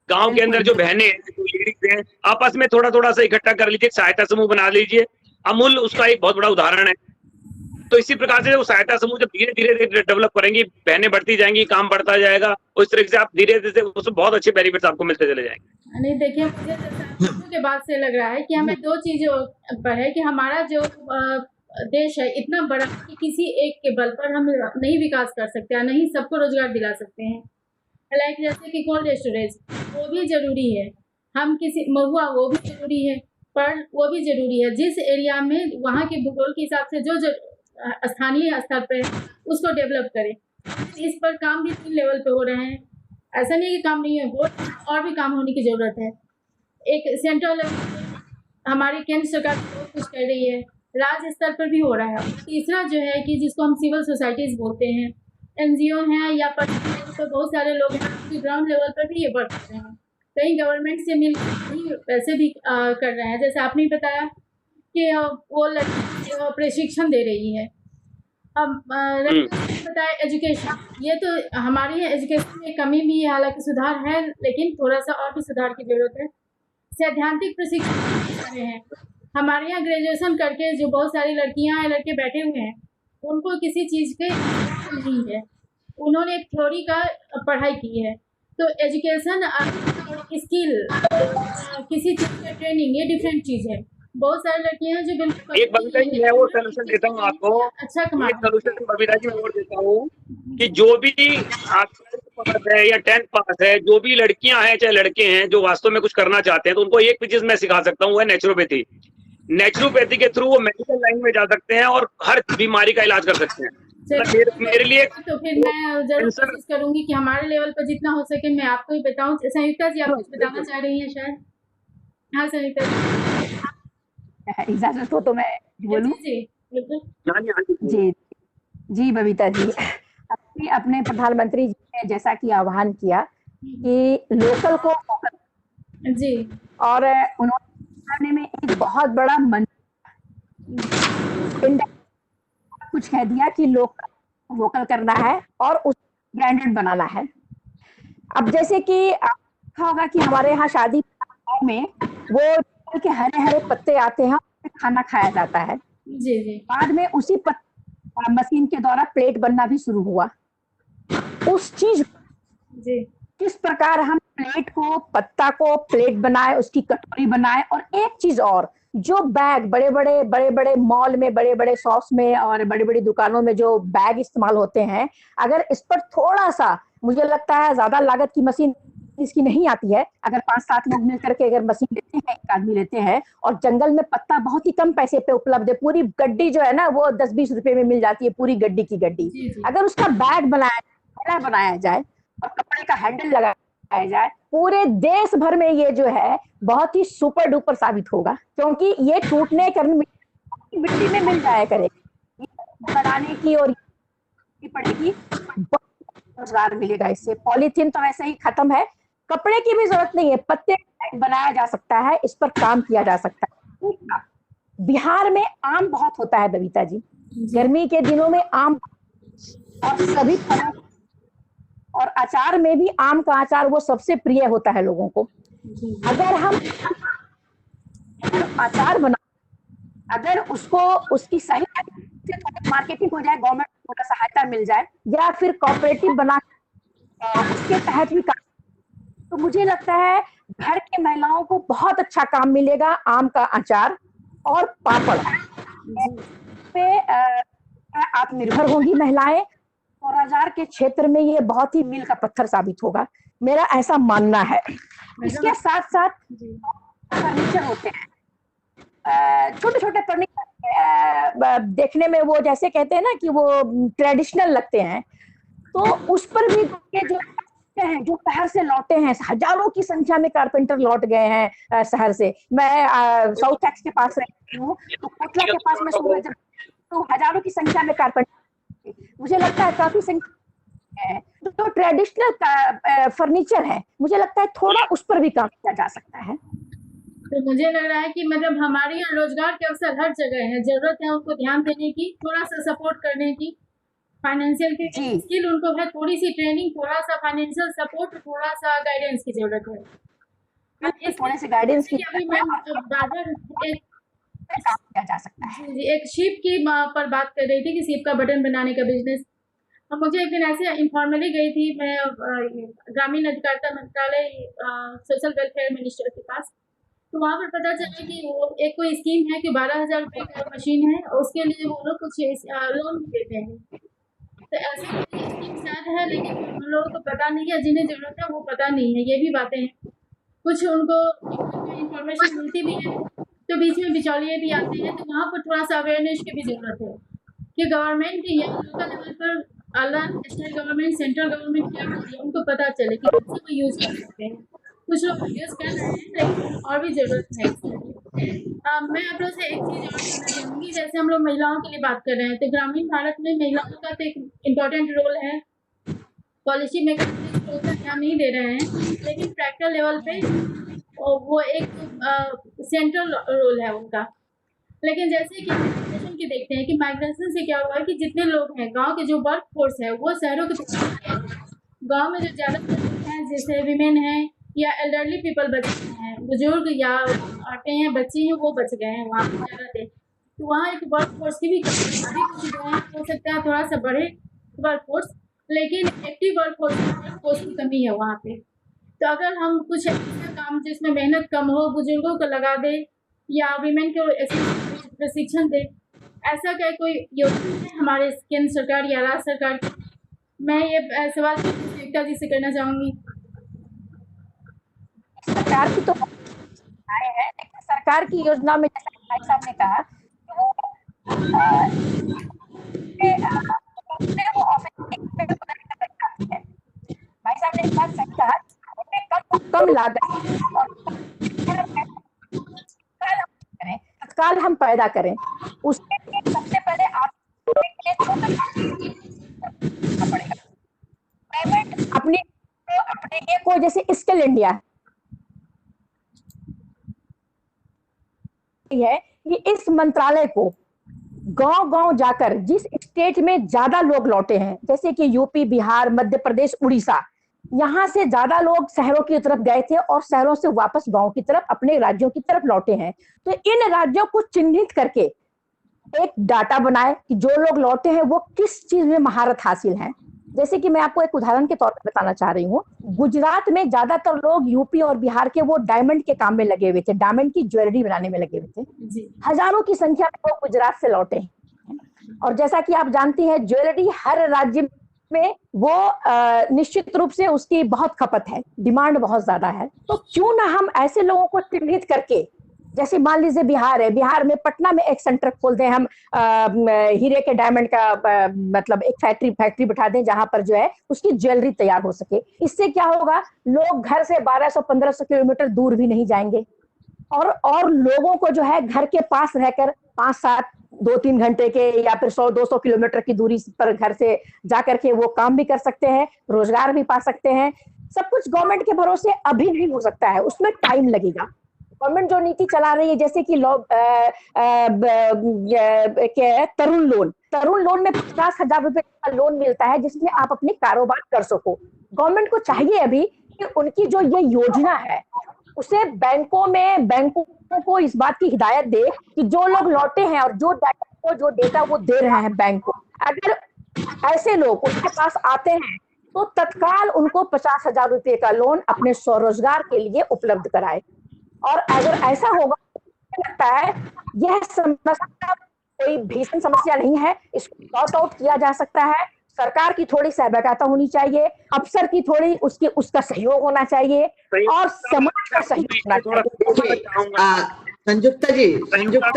गांव के अंदर जो बहनें हैं, जो लेडीज हैं, आपस में थोड़ा थोड़ा सा इकट्ठा कर लीजिए, सहायता समूह बना लीजिए। अमूल उसका एक बहुत बड़ा उदाहरण है। तो इसी प्रकार से वो सहायता समूह जब धीरे धीरे डेवलप करेंगी, बहनें बढ़ती जाएंगी, काम बढ़ता जाएगा, उस तरीके से आप धीरे धीरे उसमें बहुत अच्छे बेनिफिट्स आपको मिलते चले जाएंगे। नहीं देखिए, मुझे के बाद से लग रहा है कि हमें 2 चीजों पर है कि हमारा जो देश है इतना बड़ा कि किसी एक के बल पर हम नहीं विकास कर सकते हैं, नहीं सबको रोजगार दिला सकते हैं। लाइक जैसे कि कोल्ड स्टोरेज वो भी जरूरी है, हम किसी महुआ वो भी जरूरी है, पर वो भी जरूरी है जिस एरिया में वहाँ के भूगोल के हिसाब से जो स्थानीय स्तर पे उसको डेवलप करें। इस पर काम भी 3 लेवल पे हो रहे हैं, ऐसा नहीं कि काम नहीं है, वो और भी काम होने की ज़रूरत है। एक सेंट्रल हमारी केंद्र सरकार बहुत कुछ कर रही है, राज्य स्तर पर भी हो रहा है। तीसरा जो है कि जिसको हम सिविल सोसाइटीज़ बोलते हैं, NGO हैं या तो बहुत सारे लोग हैं ग्राउंड लेवल पर भी ये वर्क कर रहे हैं, कहीं गवर्नमेंट से मिल पैसे भी कर रहे हैं। जैसे आपने बताया कि वो लड़की प्रशिक्षण दे रही है। अब बताया एजुकेशन, ये तो हमारी एजुकेशन में कमी भी है, हालांकि सुधार है लेकिन थोड़ा सा और भी सुधार की जरूरत है। सैद्धांतिक प्रशिक्षण हैं, हमारे यहाँ ग्रेजुएशन करके जो बहुत सारी लड़कियाँ या लड़के बैठे हुए हैं, उनको किसी चीज़ के नहीं है, उन्होंने एक थ्योरी का पढ़ाई की है। तो एजुकेशन स्किल, किसी चीज़ का ट्रेनिंग, ये डिफरेंट चीज़ है। बहुत सारी लड़कियां हैं जो बिल्कुल एक बबीता जी मैं वो सलूशन देता हूँ आपको, अच्छा एक सलूशन बबीता जी मैं और देता हूँ कि जो भी आप 12th पास है या 10th पास है, जो भी लड़कियां हैं चाहे लड़के हैं जो वास्तव में कुछ करना चाहते हैं, तो उनको एक चीज मैं सिखा सकता हूँ, वो है नेचुरोपैथी। नेचुरोपैथी के थ्रू वो मेडिकल लाइन में जा सकते हैं और हर बीमारी का इलाज कर सकते हैं। मेरे लिए तो फिर मैं जरूर कोशिश करूंगी कि हमारे लेवल पर जितना हो सके मैं आपको ही बताऊं। संयुक्ता जी आप कुछ बताना चाह रही हैं शायद? हाँ संयुक्ता जी, इजाजत हो तो मैं बोलूं? जी जी बबीता जी, अपने प्रधानमंत्री जी ने जैसा कि आह्वान किया कि लोकल को फोकस जी, और उन्होंने में एक बहुत बड़ा मंच कुछ कह दिया कि लोकल वोकल करना है और उस ब्रांडेड बनाना है। अब जैसे कि आपका होगा कि हमारे यहाँ शादी में वो के हरे हरे पत्ते आते हैं, खाना खाया जाता है। जी जी। बाद में उसी मशीन के द्वारा प्लेट बनना भी शुरू हुआ। उस चीज जी किस प्रकार हम प्लेट को, पत्ता को प्लेट बनाए, उसकी कटोरी बनाए, और एक चीज और जो बैग बड़े बड़े मॉल में, बड़े बड़े शॉप्स में और बड़ी बड़ी दुकानों में जो बैग इस्तेमाल होते हैं, अगर इस पर थोड़ा सा, मुझे लगता है ज्यादा लागत की मशीन इसकी नहीं आती है, अगर 5-7 लोग मिल करके अगर मशीन लेते हैं, एक आदमी लेते हैं, और जंगल में पत्ता बहुत ही कम पैसे पे उपलब्ध है, पूरी गड्डी जो है ना वो 10-20 रुपए में मिल जाती है, पूरी गड्डी की गड्डी। अगर उसका बैग बनाया जाए और कपड़े का हैंडल लगाया जाए, पूरे देश भर में ये जो है बहुत ही सुपर डुपर साबित होगा, क्योंकि ये टूटने कर मिट्टी में मिल जाया करेगा, बनाने की और पड़ेगी, रोजगार मिलेगा इससे। पॉलीथीन तो वैसे ही खत्म है, कपड़े की भी जरूरत नहीं है, पत्ते बनाया जा सकता है, इस पर काम किया जा सकता है। बिहार में आम बहुत होता है बबीता जी, गर्मी के दिनों में आम, और सभी फलों और अचार में भी आम का अचार वो सबसे प्रिय होता है लोगों को। अगर हम अचार बना, अगर उसको उसकी सही मार्केटिंग हो जाए, गवर्नमेंट को थोड़ा सहायता मिल जाए, या फिर कोऑपरेटिव बना उसके तहत भी काम, तो मुझे लगता है घर की महिलाओं को बहुत अच्छा काम मिलेगा। आम का अचार और पापड़ पे आत्मनिर्भर होंगी महिलाएं, और बाजार के क्षेत्र में ये बहुत ही मील का पत्थर साबित होगा, मेरा ऐसा मानना है। इसके साथ साथ फर्नीचर होते हैं, छोटे छोटे फर्नीचर, देखने में वो जैसे कहते हैं ना कि वो ट्रेडिशनल लगते हैं, तो उस पर भी जो हैं, जो शहर से लौटे हैं, हजारों की संख्या में कारपेंटर लौट गए हैं शहर से। मैं साउथ एक्स के पास रहती हूँ, तो कोटला के पास में सुबह जब, तो हजारों की संख्या में कारपेंटर, मुझे लगता है काफी संख्या है, तो ट्रेडिशनल फर्नीचर है, मुझे लगता है थोड़ा उस पर भी काम किया जा सकता है। तो मुझे लग रहा है कि मतलब हमारे यहाँ रोजगार के अवसर हर जगह है, जरूरत है उनको ध्यान देने की, थोड़ा सा सपोर्ट करने की, फाइनेंशियल की स्किल उनको है, थोड़ी सी ट्रेनिंग, थोड़ा सा फाइनेंशियल सपोर्ट, थोड़ा सा गाइडेंस की जरूरत है। थोड़े से गाइडेंस की अभी मैं बादल किया जा सकता है। एक शिप की पर बात कर रही थी कि शिप का बटन बनाने का बिजनेस, अब मुझे एक दिन ऐसे इन्फॉर्मली गई थी मैं ग्रामीण अधिकारिता मंत्रालय सोशल वेलफेयर मिनिस्टर के पास, तो वहाँ पर पता चला कि वो एक कोई स्कीम है कि 12,000 रुपये की मशीन है, और उसके लिए वो लोग कुछ लोन भी देते हैं। तो ऐसी स्कीम शायद है, लेकिन हम लोगों को पता नहीं है, जिन्हें जरूरत है वो पता नहीं है, ये भी बातें हैं। कुछ उनको इंफॉर्मेशन मिलती भी है, तो बीच में बिचौलिए भी आते हैं, तो वहाँ पर थोड़ा सा अवेयरनेस की भी जरूरत है कि गवर्नमेंट या लोकल लेवल पर अलग स्टेट गवर्नमेंट, सेंट्रल गवर्नमेंट क्या कर रही है, उनको पता चले कि कैसे वो यूज कर सकते हैं। कुछ लोग यूज कर रहे हैं, लेकिन और भी जरूरत है। मैं आप लोग से एक चीज़ और कहना चाहूँगी, जैसे हम लोग महिलाओं के लिए बात कर रहे हैं, तो ग्रामीण भारत में महिलाओं का तो एक इम्पोर्टेंट रोल है, पॉलिसी मेकर उतना ध्यान नहीं दे रहे हैं, लेकिन प्रैक्टिकल लेवल पे वो एक सेंट्रल रोल है उनका। लेकिन जैसे कि माइग्रेशन की देखते हैं कि माइग्रेशन से क्या हुआ है कि जितने लोग हैं, गांव के जो वर्क फोर्स है वो शहरों के, गांव में जो ज़्यादा लोग हैं जैसे विमेन हैं या एल्डरली पीपल बचे हैं, बुजुर्ग या औरतें हैं, बच्चे हैं, वो बच गए हैं वहाँ पर ज़्यादा थे, तो वहाँ एक वर्क फोर्स की भी अभी कुछ हो सकता है थोड़ा सा बढ़े वर्क फोर्स, लेकिन एक्टिव वर्क फोर्स की कमी है वहाँ पे। तो अगर हम कुछ ऐसा काम जिसमें मेहनत कम हो, बुजुर्गों को लगा दे या वीमेन को प्रशिक्षण दे, ऐसा क्या कोई योजना है हमारे केंद्र सरकार या राज्य सरकार की? मैं ये सवाल एकता जी से करना चाहूँगी। सरकार की तो आए हैं, लेकिन सरकार की योजना में जैसा भाई साहब ने कहा भाई साहब ने एक बात सही कहा, कम लागत तत्काल हम पैदा करें, उसके लिए सबसे पहले आप पड़ेगा पेमेंट अपने को, जैसे स्किल इंडिया है कि इस मंत्रालय को गांव-गांव जाकर जिस स्टेट में ज्यादा लोग लौटे हैं, जैसे कि यूपी, बिहार, मध्य प्रदेश, उड़ीसा, यहाँ से ज्यादा लोग शहरों की तरफ गए थे और शहरों से वापस गांव की तरफ, अपने राज्यों की तरफ लौटे हैं। तो इन राज्यों को चिन्हित करके एक डाटा बनाए कि जो लोग लौटे हैं वो किस चीज में महारत हासिल है, जैसे कि मैं आपको एक उदाहरण के तौर पर बताना चाह रही हूँ, गुजरात में ज्यादातर लोग यूपी और बिहार के वो डायमंड के काम में लगे हुए थे, डायमंड की ज्वेलरी बनाने में लगे हुए थे। हजारों की संख्या में लोग गुजरात से लौटे हैं। और जैसा कि आप जानती हैं, ज्वेलरी हर राज्य में वो निश्चित रूप से उसकी बहुत खपत है, डिमांड बहुत ज्यादा है। तो क्यों ना हम ऐसे लोगों को चिन्हित करके, जैसे मान लीजिए बिहार है, बिहार में पटना में एक सेंटर खोल दें हम, हीरे के डायमंड का मतलब एक फैक्ट्री बिठा दें जहां पर जो है उसकी ज्वेलरी तैयार हो सके। इससे क्या होगा, लोग घर से 1200-1500 किलोमीटर दूर भी नहीं जाएंगे और लोगों को जो है घर के पास रहकर 5-7 2-3 घंटे के या फिर 100-200 किलोमीटर की दूरी पर घर से जाकर के वो काम भी कर सकते हैं, रोजगार भी पा सकते हैं। सब कुछ गवर्नमेंट के भरोसे अभी नहीं हो सकता है, उसमें टाइम लगेगा। गवर्नमेंट जो नीति चला रही है, जैसे कि तरुण लोन में 50,000 रुपए का लोन मिलता है जिसमें आप अपनी कारोबार कर सको। गवर्नमेंट को चाहिए अभी कि उनकी जो ये योजना है उसे बैंकों को इस बात की हिदायत दे कि जो लोग लौटे हैं और जो डेटा वो दे रहे हैं बैंक को, अगर ऐसे लोग उसके पास आते हैं तो तत्काल उनको 50,000 रुपए का लोन अपने स्वरोजगार के लिए उपलब्ध कराए। और अगर ऐसा होगा, लगता है यह समस्या कोई भीषण समस्या नहीं है, इसको सॉर्ट आउट किया जा सकता है। सरकार की थोड़ी सहभागिता होनी चाहिए, अफसर की थोड़ी उसका सहयोग होना चाहिए और समाज का सहयोग होना चाहिए। संयुक्ता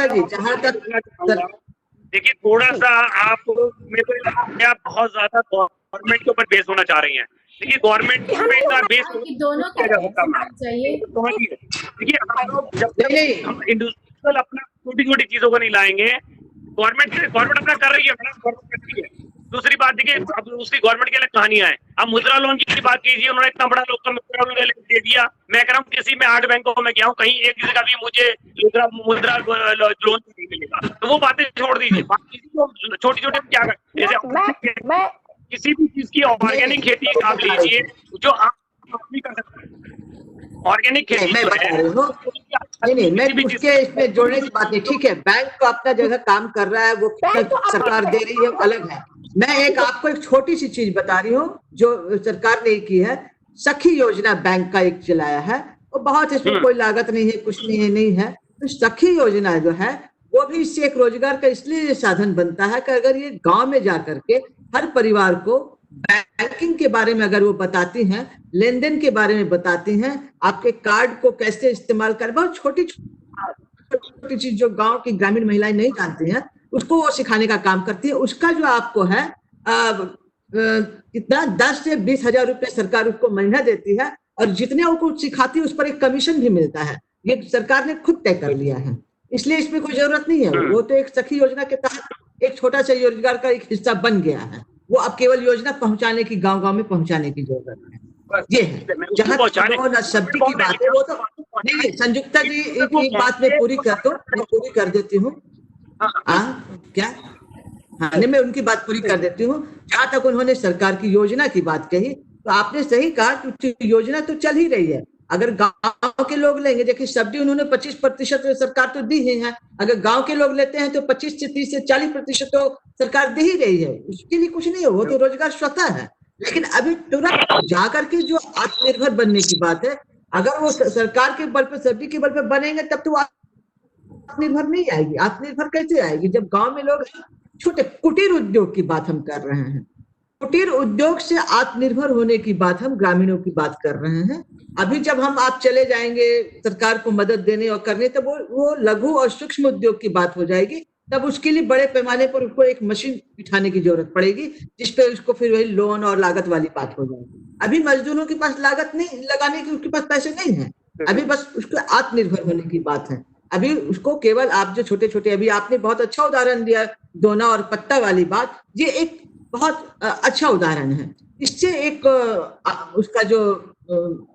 जी जहाँ तक देखिए, थोड़ा सा आप मेरे को बहुत ज्यादा गवर्नमेंट के ऊपर बेस होना चाह रही हैं। देखिए, गवर्नमेंट का बेस दोनों का चाहिए। देखिए, हम लोग जब इंडिविजुअल अपना छोटी चीजों को नहीं लाएंगे, गवर्नमेंट अपना कर रही है, गवर्नमेंट करती है। दूसरी बात देखिए, अब उसकी गवर्नमेंट के लिए कहानियां हैं। अब मुद्रा लोन की बात कीजिए, उन्होंने इतना बड़ा लोग का मुद्रा लोन दे दिया। मैं कह रहा हूँ, किसी में 8 बैंकों में गया हूँ, कहीं एक जगह भी मुझे मुद्रा लोन नहीं मिलेगा। तो वो बातें छोड़ दीजिए, छोटी क्या करते, जैसे किसी भी चीज की ऑर्गेनिक खेती आप लीजिए जो आप नहीं कर सकते। ऑर्गेनिक खेती मैं बता रही हूँ, मैं उसके इसमें जोड़ने की बात नहीं। ठीक है, बैंक तो अपना जगह काम कर रहा है, वो सरकार दे रही है, अलग है। मैं आपको एक छोटी सी चीज बता रही हूँ जो सरकार ने की है। सखी योजना बैंक का एक चलाया है, वो बहुत, इसमें कोई लागत नहीं है, कुछ नहीं है। तो सखी योजना जो है वो भी इससे एक रोजगार का इसलिए साधन बनता है कि अगर ये गांव में जाकर के हर परिवार को बैंकिंग के बारे में अगर वो बताती हैं, लेन देन के बारे में बताती हैं, आपके कार्ड को कैसे इस्तेमाल कर, बहुत छोटी चीज जो गांव की ग्रामीण महिलाएं नहीं जानती हैं, उसको वो सिखाने का काम करती है। उसका जो आपको है कितना 10 से 20,000 रुपए सरकार उसको महीना देती है, और जितने वो सिखाती है उस पर एक कमीशन भी मिलता है। ये सरकार ने खुद तय कर लिया है, इसलिए इसमें कोई जरूरत नहीं है। वो तो एक सखी योजना के तहत एक छोटा सा रोजगार का एक हिस्सा बन गया है। वो अब केवल योजना पहुंचाने की, गांव में पहुंचाने की जरूरत है। ये है जहाँ सब्जी की बात है, वो तो नहीं। संयुक्ता जी एक बात मैं पूरी कर देती हूँ। क्या हाँ, मैं उनकी बात पूरी कर देती हूँ। जहाँ तक उन्होंने सरकार की योजना की बात कही, तो आपने सही कहा कि योजना तो चल ही रही है। अगर गांव के लोग लेंगे, देखिए सब्जी उन्होंने 25% सरकार तो दी ही है। अगर गांव के लोग लेते हैं तो 25 से 30 से 40% तो सरकार दे ही रही है। उसके लिए कुछ नहीं है, वो तो रोजगार स्वतः है। लेकिन अभी तुरंत जाकर के जो आत्मनिर्भर बनने की बात है, अगर वो सरकार के बल पर, सब्जी के बल पर बनेंगे, तब तो आत्मनिर्भर नहीं आएगी। आत्मनिर्भर कैसे आएगी जब गांव में लोग छोटे कुटीर उद्योग की बात हम कर रहे हैं। कुटीर उद्योग से आत्मनिर्भर होने की बात हम ग्रामीणों की बात कर रहे हैं। अभी जब आप चले जाएंगे सरकार को मदद देने और करने, तब वो लघु और सूक्ष्म उद्योग की बात हो जाएगी। तब उसके लिए बड़े पैमाने पर उसको एक मशीन बिठाने की जरूरत पड़ेगी, जिसपे उसको फिर वही लोन और लागत वाली बात हो जाएगी। अभी मजदूरों के पास लागत नहीं लगाने की, उसके पास पैसे नहीं है। अभी बस उसको आत्मनिर्भर होने की बात है। अभी उसको केवल आप जो छोटे, अभी आपने बहुत अच्छा उदाहरण दिया दोना और पत्ता वाली बात, ये एक बहुत अच्छा उदाहरण है। इससे एक उसका जो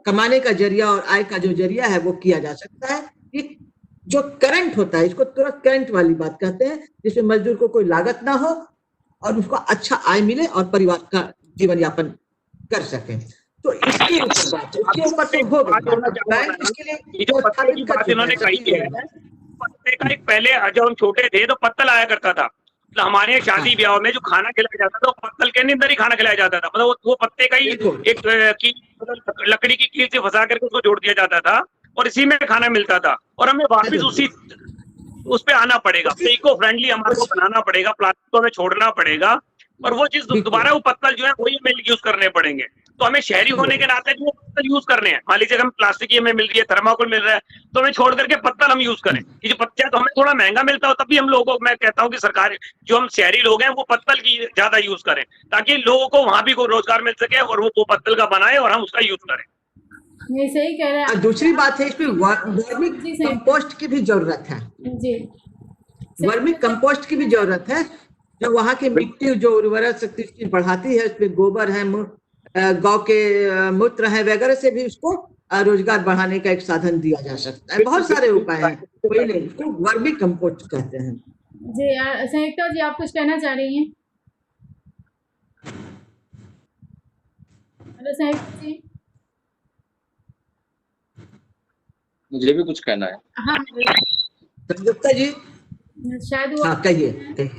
कमाने का जरिया और आय का जो जरिया है वो किया जा सकता है। एक जो करंट होता है, इसको तुरंत करंट वाली बात कहते हैं, जिसमें मजदूर को कोई लागत ना हो और उसको अच्छा आय मिले और परिवार का जीवन यापन कर सके। तो इसके ऊपर बात है, इसके ऊपर तो हो इसके लिए जो बात इन्होंने कही है, पत्ते का एक पहले जब हम छोटे थे तो पत्तल आया करता था, मतलब हमारे यहाँ शादी ब्याह में जो खाना खिलाया जाता था वो पत्तल के अंदर ही खाना खिलाया जाता था, मतलब वो पत्ते का ही एक मतलब लकड़ी की कील से फंसा करके उसको जोड़ दिया जाता था और इसी में खाना मिलता था। और हमें वापिस उस पे आना पड़ेगा, इको फ्रेंडली हमारे को बनाना पड़ेगा, प्लास्टिक को हमें छोड़ना पड़ेगा और वो चीज दोबारा वो पत्तल जो है वही हमें यूज करने पड़ेंगे। तो हमें शहरी होने के नाते भी वो पत्तल यूज करने हैं। मान लीजिए हम प्लास्टिक की हमें मिल रही है, थर्माकोल मिल रहा है, तो हमें छोड़ करके पत्तल हम यूज करें। ये जो पत्ता तो हमें थोड़ा महंगा मिलता हो, तब भी हम लोगों को मैं कहता हूँ कि सरकार जो हम शहरी लोग हैं वो पत्तल की ज्यादा यूज करें, ताकि लोगों को वहां भी कोई रोजगार मिल सके और वो पत्तल का बनाए और हम उसका यूज करें। नहीं, सही कह रहे हैं। दूसरी बात है इसमें वर्मी कंपोस्ट की भी जरूरत है जी, वर्मी कंपोस्ट की भी जरूरत है, जो वहाँ की मिट्टी जो उर्वरक शक्ति उसकी बढ़ाती है, उसमें गोबर है, गांव के मूत्र है वगैरह से भी उसको रोजगार बढ़ाने का एक साधन दिया जा सकता है। बहुत सारे उपाय हैं, कोई नहीं, इसको वर्मी कंपोस्ट कहते हैं। जी संयुक्ता जी, आप कुछ कहना चाह रही हैं? हेलो संयुक्ता जी। मुझे भी कुछ कहना है। हाँ संयुक्ता जी, शायद वो हाँ कहिए।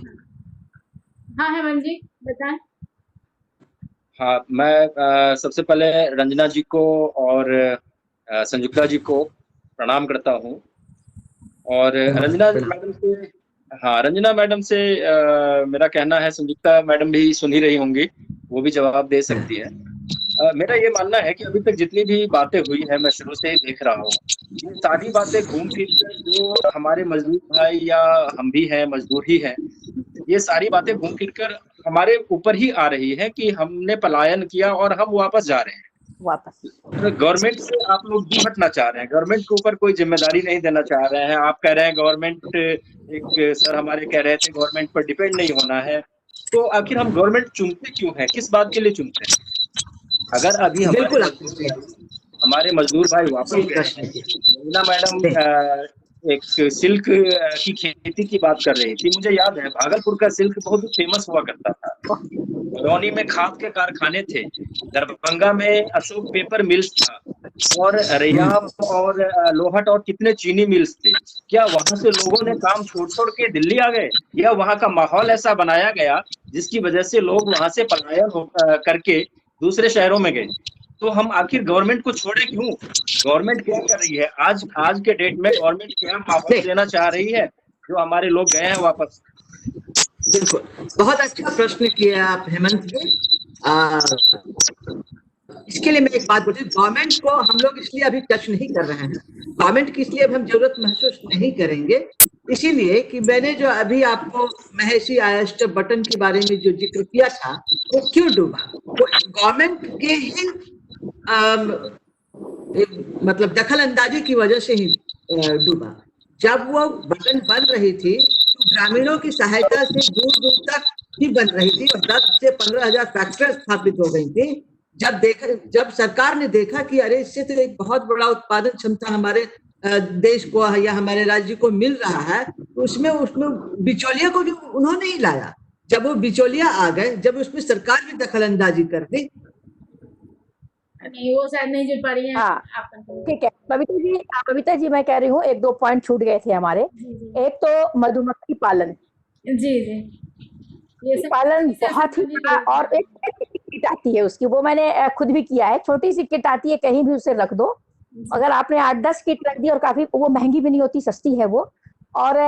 हाँ हेमंत जी बताएं। हाँ, मैं सबसे पहले रंजना जी को और संयुक्ता जी को प्रणाम करता हूँ। और रंजना मैडम से मेरा कहना है, संयुक्ता मैडम भी सुन ही रही होंगी, वो भी जवाब दे सकती है। मेरा ये मानना है कि अभी तक जितनी भी बातें हुई है, मैं शुरू से ही देख रहा हूँ, ये सारी बातें घूम फिर कर जो हमारे मजदूर भाई या हम भी हैं, मजदूर ही हैं, ये सारी बातें घूम फिर कर हमारे ऊपर ही आ रही है कि हमने पलायन किया और हम वापस जा रहे हैं। गवर्नमेंट से आप लोग दूर हटना चाह रहे हैं, गवर्नमेंट के ऊपर कोई जिम्मेदारी नहीं देना चाह रहे हैं। आप कह रहे हैं गवर्नमेंट, एक सर हमारे कह रहे थे गवर्नमेंट पर डिपेंड नहीं होना है, तो आखिर हम गवर्नमेंट चुनते क्यों हैं, किस बात के लिए चुनते हैं? अगर अभी हमारे मजदूर भाई वापस गए, मीना मैडम एक सिल्क की खेती की बात कर रही थी, मुझे याद है भागलपुर का सिल्क बहुत फेमस हुआ करता था, रौनी में खाद के कारखाने थे, दरभंगा में अशोक पेपर मिल्स था, और रैयाम और लोहट और कितने चीनी मिल्स थे। क्या वहां से लोगों ने काम छोड़ के दिल्ली आ गए, या वहां का माहौल ऐसा बनाया गया जिसकी वजह से लोग वहां से पलायन करके दूसरे शहरों में गए? तो हम आखिर गवर्नमेंट को छोड़े क्यों? गवर्नमेंट क्या कर रही है आज के डेट में? गवर्नमेंट क्या माहौल देना चाह रही है जो हमारे लोग गए हैं वापस? बिल्कुल, बहुत अच्छा प्रश्न किया आप हेमंत जी। इसके लिए मैं एक बात बोलती हूँ, गवर्नमेंट को हम लोग इसलिए अभी टच नहीं कर रहे हैं, गवर्नमेंट की इसलिए अब हम जरूरत महसूस नहीं करेंगे, इसीलिए कि मैंने जो अभी आपको महेशी आयस्ट बटन के बारे में जो जिक्र किया था, वो क्यों डूबा? वो गवर्नमेंट के ही मतलब दखल अंदाजी की वजह से ही डूबा। जब वो बटन बन रही थी तो ग्रामीणों की सहायता से दूर दूर तक ही बन रही थी और 10 से 15,000 फैक्ट्री स्थापित हो गई थी। जब सरकार ने देखा कि अरे इससे तो एक बहुत बड़ा उत्पादन क्षमता हमारे देश को या हमारे राज्य को मिल रहा है, तो उसमें बिचौलिया को जो उन्होंने ही लाया। जब वो बिचौलिया आ गए, जब उसमें सरकार भी दखल अंदाजी कर दी, नहीं वो शायद नहीं जुड़ पा रही है। हाँ ठीक है बबीता जी मैं कह रही हूँ, 1-2 पॉइंट छूट गए थे हमारे। एक तो मधुमक्खी पालन, जी ये पालन बहुत ही बड़ा, और एक किट आती है उसकी, वो मैंने खुद भी किया है, छोटी सी किट आती है, कहीं भी उसे रख दो, अगर आपने 8-10 किट रख दी, और काफी वो महंगी भी नहीं होती, सस्ती है वो, और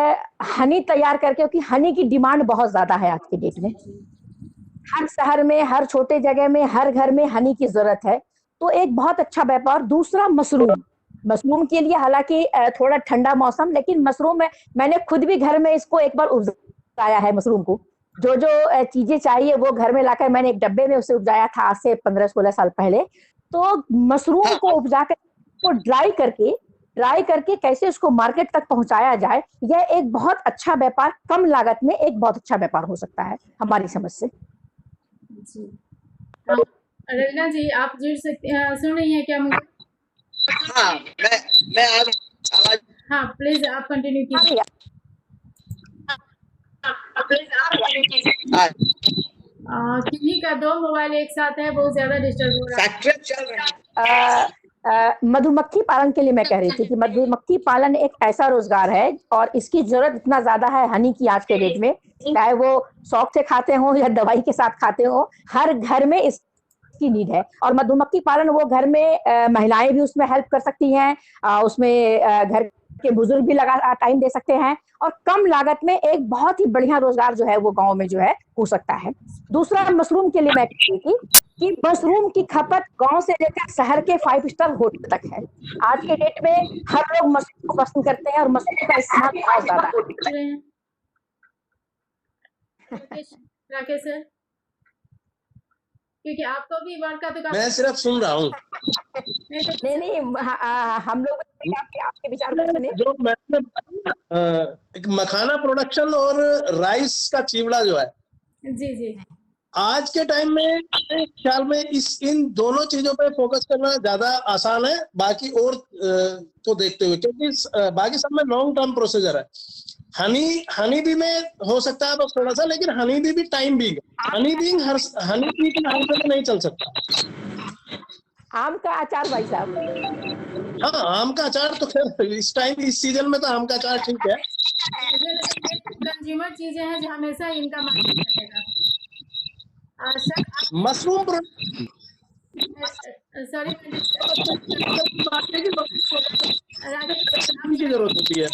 हनी तैयार करके, क्योंकि हनी की डिमांड बहुत ज्यादा है आज के डेट में, हर शहर में, हर छोटे जगह में, हर घर में हनी की जरूरत है, तो एक बहुत अच्छा व्यापार। दूसरा मशरूम के लिए, हालांकि थोड़ा ठंडा मौसम, लेकिन मशरूम में मैंने खुद भी घर में इसको एक बार उपजाया है। मशरूम को जो चीजें चाहिए वो घर में लाकर मैंने एक डब्बे में उसे उपजाया था, आज से 15-16 साल पहले। तो मशरूम को उपजा कर, को ड्राई करके कैसे उसको मार्केट तक पहुंचाया जाए, यह एक बहुत अच्छा व्यापार, कम लागत में एक बहुत अच्छा व्यापार हो सकता है हमारी समझ से। रंजना जी आप जुड़ सकते हैं, सुन रही हैं क्या मुझे? हाँ मैं आवाज, हाँ प्लीज आप कंटिन्यू कीजिए। किन्हीं का 2 मोबाइल एक साथ है, बहुत ज्यादा डिस्टर्ब हो रहा है। मधुमक्खी पालन के लिए मैं कह रही थी कि मधुमक्खी पालन एक ऐसा रोजगार है और इसकी जरूरत इतना ज्यादा है हनी की आज के डेट में, चाहे वो शौक से खाते हो या दवाई के साथ खाते हो, हर घर में इसकी नीड है। और मधुमक्खी पालन वो घर में महिलाएं भी उसमें हेल्प कर सकती हैं, उसमें घर के बुजुर्ग भी लगा टाइम दे सकते हैं और कम लागत में एक बहुत ही बढ़िया रोजगार जो है वो गांव में जो है हो सकता है। दूसरा, मशरूम के लिए मैं कहती थी कि मशरूम की खपत गांव से लेकर शहर के 5 स्टार होटल तक है। आज के डेट में हर लोग मशरूम को पसंद करते हैं और मशरूम का इस्तेमाल बहुत ज्यादा है। राकेश सर, क्योंकि आपको भी वर्क का तो मैं सिर्फ सुन रहा हूँ। नहीं, हम लोग आपके विचार जो मैंने एक मखाना प्रोडक्शन और राइस का चिवड़ा जो है, जी आज के टाइम में मेरे ख्याल में इन दोनों चीजों पे फोकस करना ज्यादा आसान है बाकी और को देखते हुए, क्योंकि बाकी सब में लॉन्ग टर्म प्रोसीजर है। हनी बी में हो सकता है तो थोड़ा सा, लेकिन हनी बी भी टाइम बी, हनी बी हर जगह नहीं चल सकता। आम का अचार भाई साहब, हाँ आम का अचार तो खैर इस टाइम इस सीजन में तो आम का अचार ठीक है। कंज्यूमर चीजें हैं जो हमेशा इनका मार्केट रहेगा। मशरूम सॉरी की जरूरत होती है।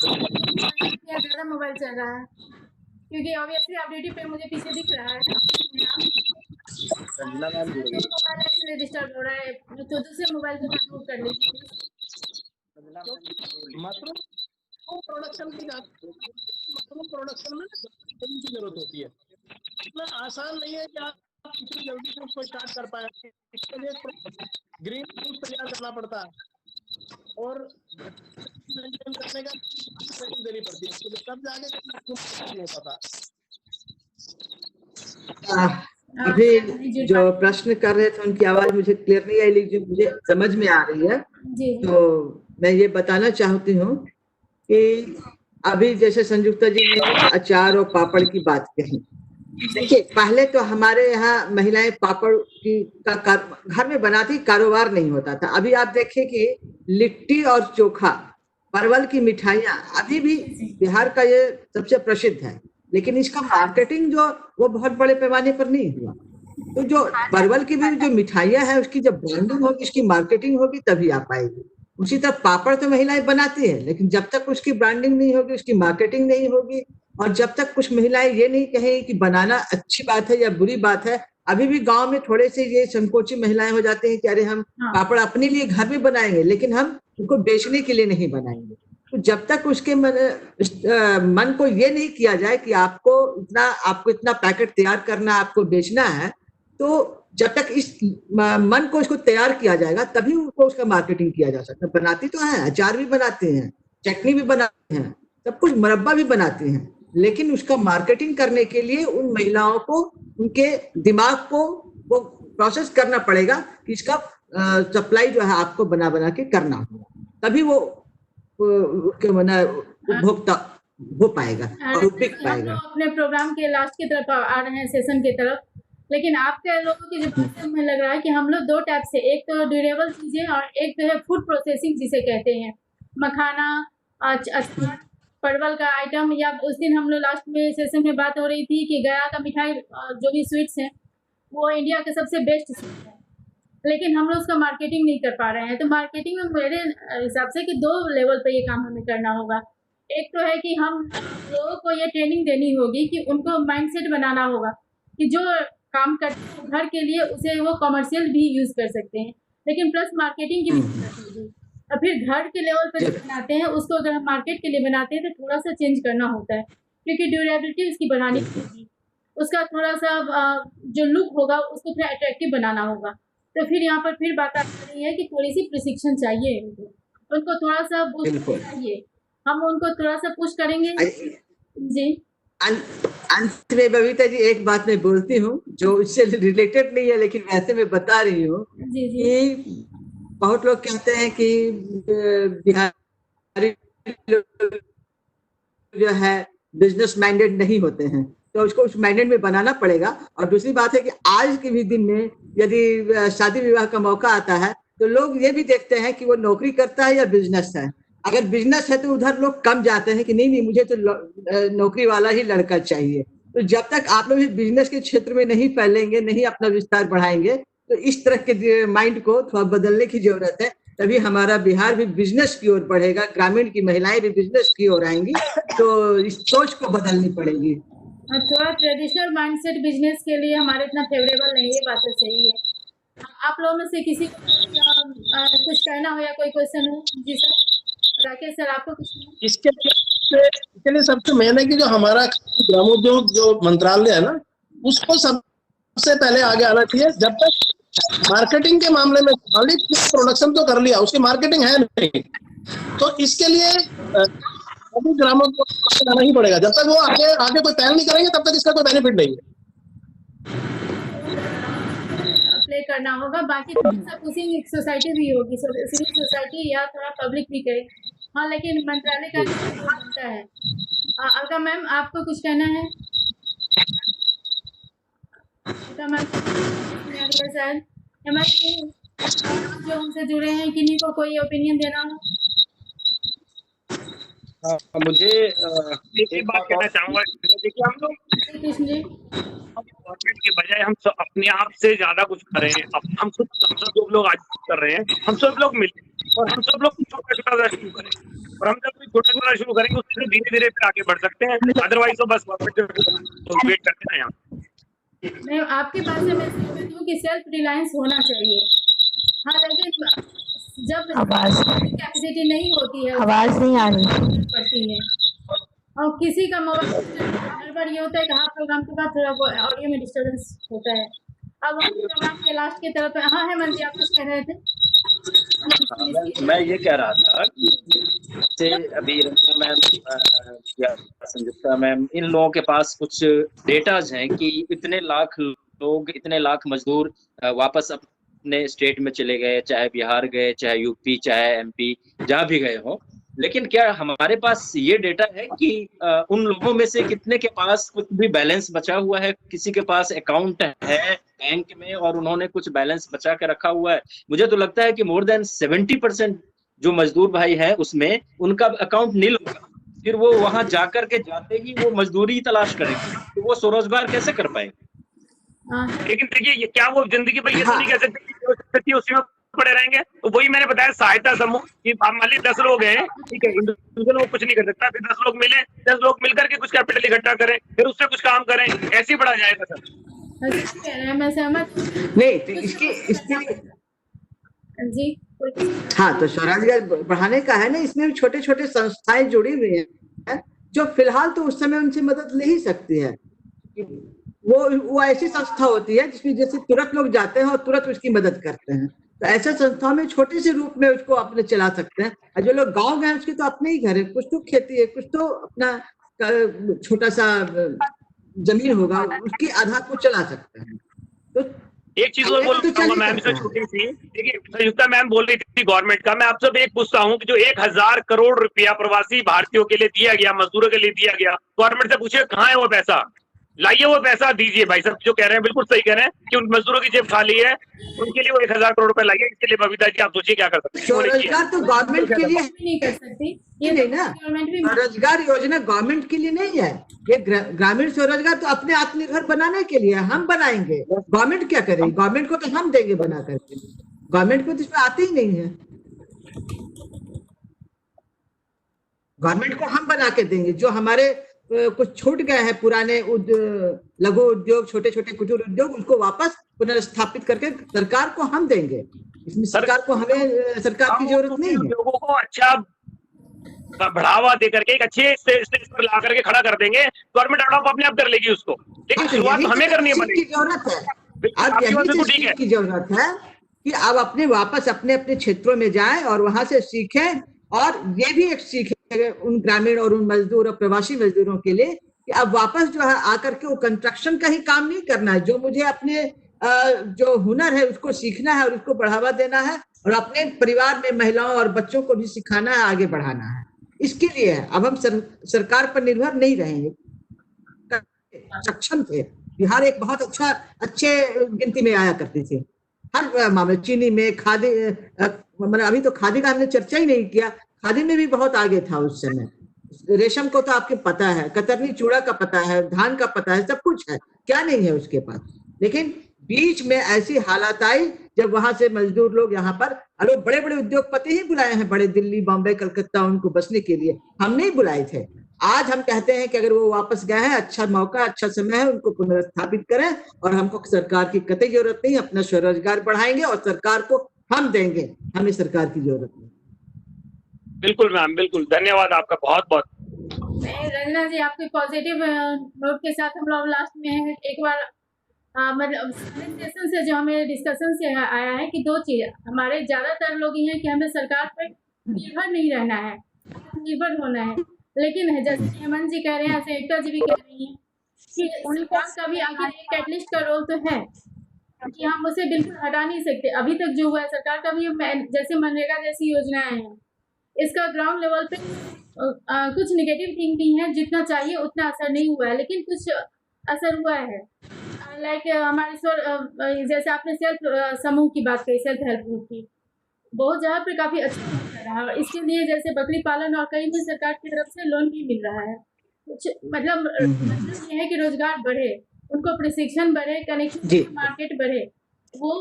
ज्यादा मोबाइल चल रहा है क्योंकि ऑब्वियसली अपडेटी पे मुझे पीछे दिख रहा है मोबाइल इसलिए डिस्टर्ब हो रहा है, तो दूसरे मोबाइल को मूव कर लीजिए। मशरूम प्रोडक्शन में की जरूरत होती है। इतना आसान नहीं है कि आप इतनी जल्दी से उसको स्टार्ट कर पाए। इसके लिए ग्रीन हाउस तैयार करना पड़ता है और मेंटेन करने का देनी पड़ती है, तब जाके नहीं पता। अभी जो प्रश्न कर रहे थे उनकी आवाज मुझे क्लियर नहीं आई, लेकिन मुझे समझ में आ रही है। तो मैं ये बताना चाहती हूँ कि अभी जैसे संयुक्ता जी ने अचार और पापड़ की बात कही, देखिए पहले तो हमारे यहाँ महिलाएं पापड़ की का घर में बनाती, कारोबार नहीं होता था। अभी आप देखिए कि लिट्टी और चोखा, परवल की मिठाइयाँ अभी भी बिहार का ये सबसे प्रसिद्ध है, लेकिन इसका मार्केटिंग जो वो बहुत बड़े पैमाने पर नहीं हुआ। तो जो परवल की भी जो मिठाइयाँ हैं उसकी जब ब्रांडिंग होगी, उसकी मार्केटिंग होगी तभी आ पाएगी। उसी तरह पापड़ तो महिलाएं बनाती है, लेकिन जब तक उसकी ब्रांडिंग नहीं होगी, उसकी मार्केटिंग नहीं होगी, और जब तक कुछ महिलाएं ये नहीं कहेंगी कि बनाना अच्छी बात है या बुरी बात है, अभी भी गांव में थोड़े से ये संकोची महिलाएं हो जाते हैं कि अरे हम पापड़ अपने लिए घर में बनाएंगे लेकिन हम उनको बेचने के लिए नहीं बनाएंगे। तो जब तक उसके मन को ये नहीं किया जाए कि आपको इतना पैकेट तैयार करना, आपको बेचना है, तो जब तक इस मन को इसको तैयार किया जाएगा तभी उसको उसका मार्केटिंग किया जा सकता है। बनाती तो है, अचार भी बनाते हैं, चटनी भी बनाते हैं, सब कुछ, मुरब्बा भी बनाते हैं, लेकिन उसका मार्केटिंग करने के लिए उन महिलाओं को, उनके दिमाग को वो प्रोसेस करना पड़ेगा कि इसका सप्लाई जो है आपको बना के करना होगा, तभी वो उपभोक्ता हो पाएगा और बिक पाएगा। अपने प्रोग्राम के लास्ट की तरफ आ रहे हैं, सेशन की तरफ, लेकिन आपके लोगों की जो बात में लग रहा है कि हम लोग दो टाइप से, एक तो ड्यूरेबल चीजें और एक तो है फूड प्रोसेसिंग जिसे कहते हैं, मखाना, अचार, परवल का आइटम, या उस दिन हम लोग लास्ट में सेशन में बात हो रही थी कि गया का मिठाई जो भी स्वीट्स हैं वो इंडिया के सबसे बेस्ट स्वीट है, लेकिन हम लोग उसका मार्केटिंग नहीं कर पा रहे हैं। तो मार्केटिंग में मेरे हिसाब से कि 2 लेवल पे ये काम हमें करना होगा। एक तो है कि हम लोगों को ये ट्रेनिंग देनी होगी कि उनको माइंडसेट बनाना होगा कि जो काम करते हैं घर के लिए उसे वो कमर्शियल भी यूज़ कर सकते हैं, लेकिन प्लस मार्केटिंग की भी जरूरत होगी। और फिर घर के लेवल पर जो बनाते हैं उसको अगर हम मार्केट के लिए बनाते हैं तो थोड़ा सा चेंज करना होता है, क्योंकि ड्यूरेबिलिटी उसकी बढ़ानी होगी, उसका थोड़ा सा जो लुक होगा उसको थोड़ा अट्रैक्टिव बनाना होगा। तो फिर यहाँ पर फिर बात आ रही है कि थोड़ी सी प्रशिक्षण चाहिए, उनको थोड़ा सा बूस्ट चाहिए, हम उनको थोड़ा सा पुश करेंगे। जी अंत में बबीता जी एक बात मैं बोलती हूँ जो इससे रिलेटेड नहीं है, लेकिन वैसे मैं बता रही हूँ कि बहुत लोग कहते हैं कि बिहारी जो है बिजनेस माइंडेड नहीं होते हैं, तो उसको उस माइंडेड में बनाना पड़ेगा। और दूसरी बात है कि आज के भी दिन में यदि शादी विवाह का मौका आता है तो लोग ये भी देखते हैं कि वो नौकरी करता है या बिजनेस है। अगर बिजनेस है तो उधर लोग कम जाते हैं कि नहीं नहीं मुझे तो नौकरी वाला ही लड़का चाहिए। तो जब तक आप लोग बिजनेस के क्षेत्र में नहीं फैलेंगे, नहीं अपना विस्तार बढ़ाएंगे, तो इस तरह के माइंड को थोड़ा बदलने की जरूरत है। तभी हमारा बिहार भी बिजनेस की ओर बढ़ेगा, ग्रामीण की महिलाएं भी बिजनेस की ओर आएंगी। तो इस सोच को बदलनी पड़ेगी। थोड़ा ट्रेडिशनल माइंडसेट बिजनेस के लिए हमारे इतना फेवरेबल नहीं है, बात तो सही है। आप लोगों में से किसी को कुछ कहना हो या कोई क्वेश्चन हो? जी सर, राकेश सर आपको कुछ? इसके लिए सबसे मेन है कि जो हमारा ग्रामोद्योग जो मंत्रालय है ना, उसको सबसे पहले आगे आना चाहिए। जब तक मार्केटिंग के मामले में खाली प्रोडक्शन तो कर लिया, उसकी मार्केटिंग है नहीं, तो इसके लिए सभी ग्रामोद्योग को आना ही पड़ेगा। जब तक वो आगे कोई पहल नहीं करेंगे तब तक इसका कोई बेनिफिट नहीं है। प्ले करना होगा, बाकी सब पुशिंग सोसाइटी भी होगी, सिविल सोसाइटी या थोड़ा पब्लिक भी करे। हाँ, लेकिन मंत्रालय का बनता है। अलका मैम आपको कुछ कहना है? अलका मैम शायद जो हमसे जुड़े हैं किन्हीं को कोई ओपिनियन देना हो? मुझे एक बात कहना चाहूंगा। देखिए हम लोग कृष्ण जी, गवर्नमेंट के बजाय हम सब अपने आप से ज्यादा कुछ करें। हम सब लोग आज कर रहे हैं, हम सब लोग मिले और हम सब लोग छोटा छोटा शुरू करें। और हम जब छोटा छोटा शुरू करेंगे उससे धीरे धीरे फिर आगे बढ़ सकते हैं। अदरवाइज तो बस गवर्नमेंट वेट करते हैं यहाँ। मैं आपकी बात से मैं सहमत हूँ कि सेल्फ रिलायंस होना चाहिए। हाँ, लेकिन जब कैपेसिटी नहीं होती है, आवाज नहीं आ रही पड़ती है। और किसी का मोबाइल हर बार ये होता है कि हाँ प्रोग्राम के बाद थोड़ा ऑडियो में डिस्टर्बेंस होता है। अब हम प्रोग्राम के लास्ट की तरफ। हाँ हेमंत जी, आप कुछ कह रहे थे? मैं ये कह रहा था कि अभी रंजना मैम या संयुक्ता मैम, इन लोगों के पास कुछ डेटाज हैं कि इतने लाख लोग, इतने लाख मजदूर वापस अपने स्टेट में चले गए, चाहे बिहार गए, चाहे यूपी, चाहे एमपी, जहाँ भी गए हो। लेकिन क्या हमारे पास ये डेटा है कि उन लोगों में से कितने के पास कुछ भी बैलेंस बचा हुआ है? किसी के पास अकाउंट है बैंक में और उन्होंने कुछ बैलेंस बचा के रखा हुआ है? मुझे तो लगता है कि मोर देन 70% जो मजदूर भाई है उसमें उनका अकाउंट नील होगा। फिर वो वहां जाकर के जाते ही वो मजदूरी तलाश करेंगे, तो वो स्वरोजगार कैसे कर पाएंगे? लेकिन देखिए क्या वो जिंदगी पर ये तो नहीं कह सकते उसी में पड़े रहेंगे। तो वही मैंने बताया, सहायता समूह कि मान लीजिए 10 लोग हैं, ठीक है, इंडिविजुअल वो कुछ नहीं कर सकता, फिर 10 लोग मिले, 10 लोग मिलकर के कुछ कैपिटल इकट्ठा करें, फिर उससे कुछ काम करें, ऐसे ही बढ़ा जाएगा सर। मैं सहमत नहीं तो इसके जी। हाँ, तो स्वरोजगार बढ़ाने का है ना, इसमें भी छोटे छोटे संस्थाएं जुड़ी हुई हैं जो फिलहाल तो उस समय उनसे मदद ले ही सकती है। वो ऐसी संस्था होती है जिसमें जैसे तुरंत लोग जाते हैं और तुरंत उसकी मदद करते हैं। तो ऐसे संस्थाओं में छोटे से रूप में उसको अपने चला सकते हैं। और जो लोग गांव गए उसके तो अपने ही घर है, कुछ तो खेती है, कुछ तो अपना छोटा सा जमीन होगा, उसकी आधा को चला सकते हैं। तो एक चीज और बोलूंगा मैम, इसमें छोटी सी, देखिए संयुक्ता मैम बोल रही थी गवर्नमेंट का, मैं आपसे एक पूछता हूँ कि जो 1000 करोड़ रुपया प्रवासी भारतीयों के लिए दिया गया, मजदूरों के लिए दिया गया, गवर्नमेंट से पूछिए कहाँ है वो पैसा? लाइए वो पैसा दीजिए। भाई साहब जो कह रहे हैं बिल्कुल सही कह रहे हैं कि उन मजदूरों की जेब खाली है, उनके लिए वो 1000 करोड़ रुपए लाइए। इसके लिए बबीता जी आप सोचिए क्या कर सकते हैं। स्वरोजगार तो गवर्नमेंट के लिए नहीं कर सकती ये नहीं ना, स्वरोजगार योजना गवर्नमेंट के लिए नहीं है। ये ग्रामीण स्वरोजगार तो अपने आत्मनिर्भर बनाने के लिए हम बनाएंगे। गवर्नमेंट क्या करेगी? गवर्नमेंट को तो हम देंगे बना करके, गवर्नमेंट को तो इसमें आती ही नहीं है। गवर्नमेंट को हम बना के देंगे। जो हमारे कुछ छूट गए हैं पुराने लघु उद्योग, छोटे छोटे कुटीर उद्योग, उसको वापस पुनर्स्थापित करके सरकार को हम देंगे। इसमें सरकार को हमें सरकार की जरूरत नहीं है। लोगों को अच्छा बढ़ावा दे करके एक अच्छे स्टेज पर ला करके खड़ा कर देंगे, गवर्नमेंट अडॉप्ट अपने आप कर लेगी उसको। लेकिन शुरुआत हमें करनी है। जरूरत है, अब यही की जरूरत है कि अब अपने वापस अपने अपने क्षेत्रों में जाएं और वहां से सीखें। और ये भी एक सीख है उन ग्रामीण और उन मजदूर और प्रवासी मजदूरों के लिए कि अब वापस जो है आकर के वो कंस्ट्रक्शन का ही काम नहीं करना है। जो मुझे अपने जो हुनर है उसको सीखना है और उसको बढ़ावा देना है, और अपने परिवार में महिलाओं और बच्चों को भी सिखाना है, आगे बढ़ाना है। इसके लिए अब हम सरकार पर निर्भर नहीं रहेंगे। सक्षम थे, बिहार एक बहुत अच्छे गिनती में आया करती थी। हर मामले, चीनी में, खादी, मतलब अभी तो खादी का हमने चर्चा ही नहीं किया, खादी में भी बहुत आगे था उस समय। रेशम को तो आपके पता है, कतरनी चूड़ा का पता है, धान का पता है, सब कुछ है, क्या नहीं है उसके पास। लेकिन बीच में ऐसी हालात आई जब वहां से मजदूर लोग यहाँ पर, अरे बड़े बड़े उद्योगपति ही बुलाए हैं, बड़े दिल्ली, बॉम्बे, कलकत्ता, उनको बसने के लिए, हम नहीं बुलाए थे। आज हम कहते हैं कि अगर वो वापस गए हैं, अच्छा मौका, अच्छा समय है, उनको पुनर्स्थापित करें, और हमको सरकार की कतई जरूरत नहीं, अपना स्वरोजगार बढ़ाएंगे और सरकार को हम देंगे, हमें सरकार की जरूरत नहीं। बिल्कुल मैम, बिल्कुल, धन्यवाद आपका बहुत बहुत। रंजना जी, आपके पॉजिटिव नोट के साथ हम लोग लास्ट में एक बार मतलब सेशन से जो हमें डिस्कशन से आया है कि दो चीज, हमारे ज्यादातर लोग ये हैं कि हमें सरकार पर निर्भर नहीं रहना है, निर्भर होना है। लेकिन जैसे हेमंत जी कह रहे हैं, संयुक्ता जी भी कह रही हैं कि सरकार का भी आखिर एक कैटलिस्ट का रोल तो है कि हम उसे बिल्कुल हटा नहीं सकते। अभी तक जो हुआ है, सरकार का भी जैसे मनरेगा जैसी योजनाएं हैं, इसका ग्राउंड लेवल पे कुछ निगेटिव थिंकिंग है, जितना चाहिए उतना असर नहीं हुआ है, लेकिन कुछ असर हुआ है। लाइक हमारे जैसे आपने सेल्फ समूह की बात कही, सेल्फ हेल्प ग्रुप की, बहुत जगह पे काफी अच्छा कर रहा है। इसके लिए जैसे बकरी पालन और कई में सरकार की तरफ से लोन भी मिल रहा है। कुछ मतलब ये है कि रोजगार बढ़े, उनको प्रशिक्षण बढ़े, कनेक्शन मार्केट बढ़े, वो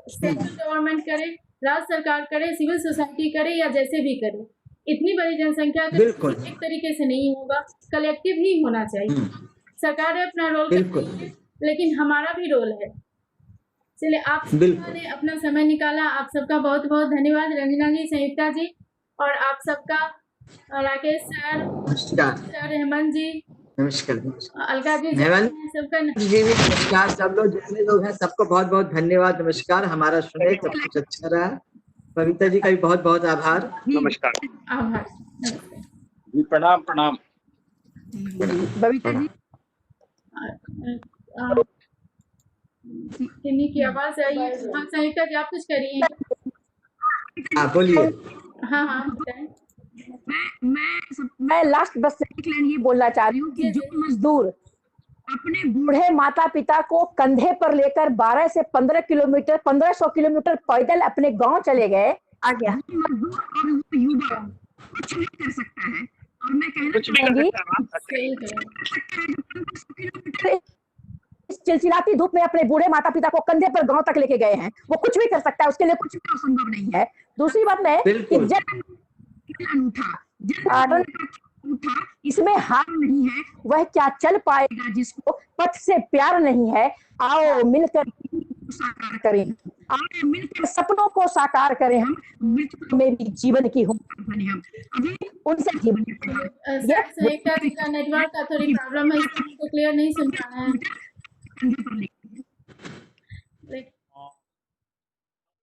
सेंट्रल गवर्नमेंट करे, राज्य सरकार करे, सिविल सोसाइटी करे, या जैसे भी करे। इतनी बड़ी जनसंख्या का एक तरीके से नहीं होगा, कलेक्टिव ही होना चाहिए। सरकार अपना रोल करती है, लेकिन हमारा भी रोल है। चलिए, आप ने अपना समय निकाला, आप सबका बहुत बहुत धन्यवाद। रंजना जी, संयुक्ता जी, और आप सबका, राकेश सर, हेमंत जी, नमस्कार, अलका जी, सबका नमस्कार। सब लोग जितने लोग हैं सबको बहुत बहुत धन्यवाद, नमस्कार। हमारा सुने, सब कुछ अच्छा रहा। बबीता जी का भी बहुत बहुत आभार, नमस्कार, आभार, जी, प्रणाम प्रणाम। बबीता जी, किन्हीं की आवाज आई है? हाँ, संयुक्ता जी, आप कुछ करिए। हाँ, बोलिए। हाँ, मैं लास्ट बस सेकंड लाइन ये बोलना चाह रही हूँ कि जो मजदूर अपने बूढ़े माता पिता को कंधे पर लेकर 12 से 15 किलोमीटर, 1500 किलोमीटर पैदल अपने गांव चले गए, मजदूर और वो युवा कुछ नहीं कर सकता है। और मैं कहना चाहूंगी, इस चिलचिलाती धूप में अपने बूढ़े माता पिता को कंधे पर गांव तक लेके गए हैं, वो कुछ भी कर सकता है, उसके लिए कुछ भी असंभव नहीं है। दूसरी बात है कि उठा, इसमें हार नहीं है, वह क्या चल पाएगा जिसको पथ से प्यार नहीं है। आओ मिलकर साकार करें, आओ मिलकर सपनों को साकार करें, हम मृत्यु में भी जीवन की होकर बने। हम अभी उनसे जीवन संयुक्ता जी का नेटवर्क का थोड़ी प्रॉब्लम है, इसको क्लियर नहीं सुन पा रहे हैं।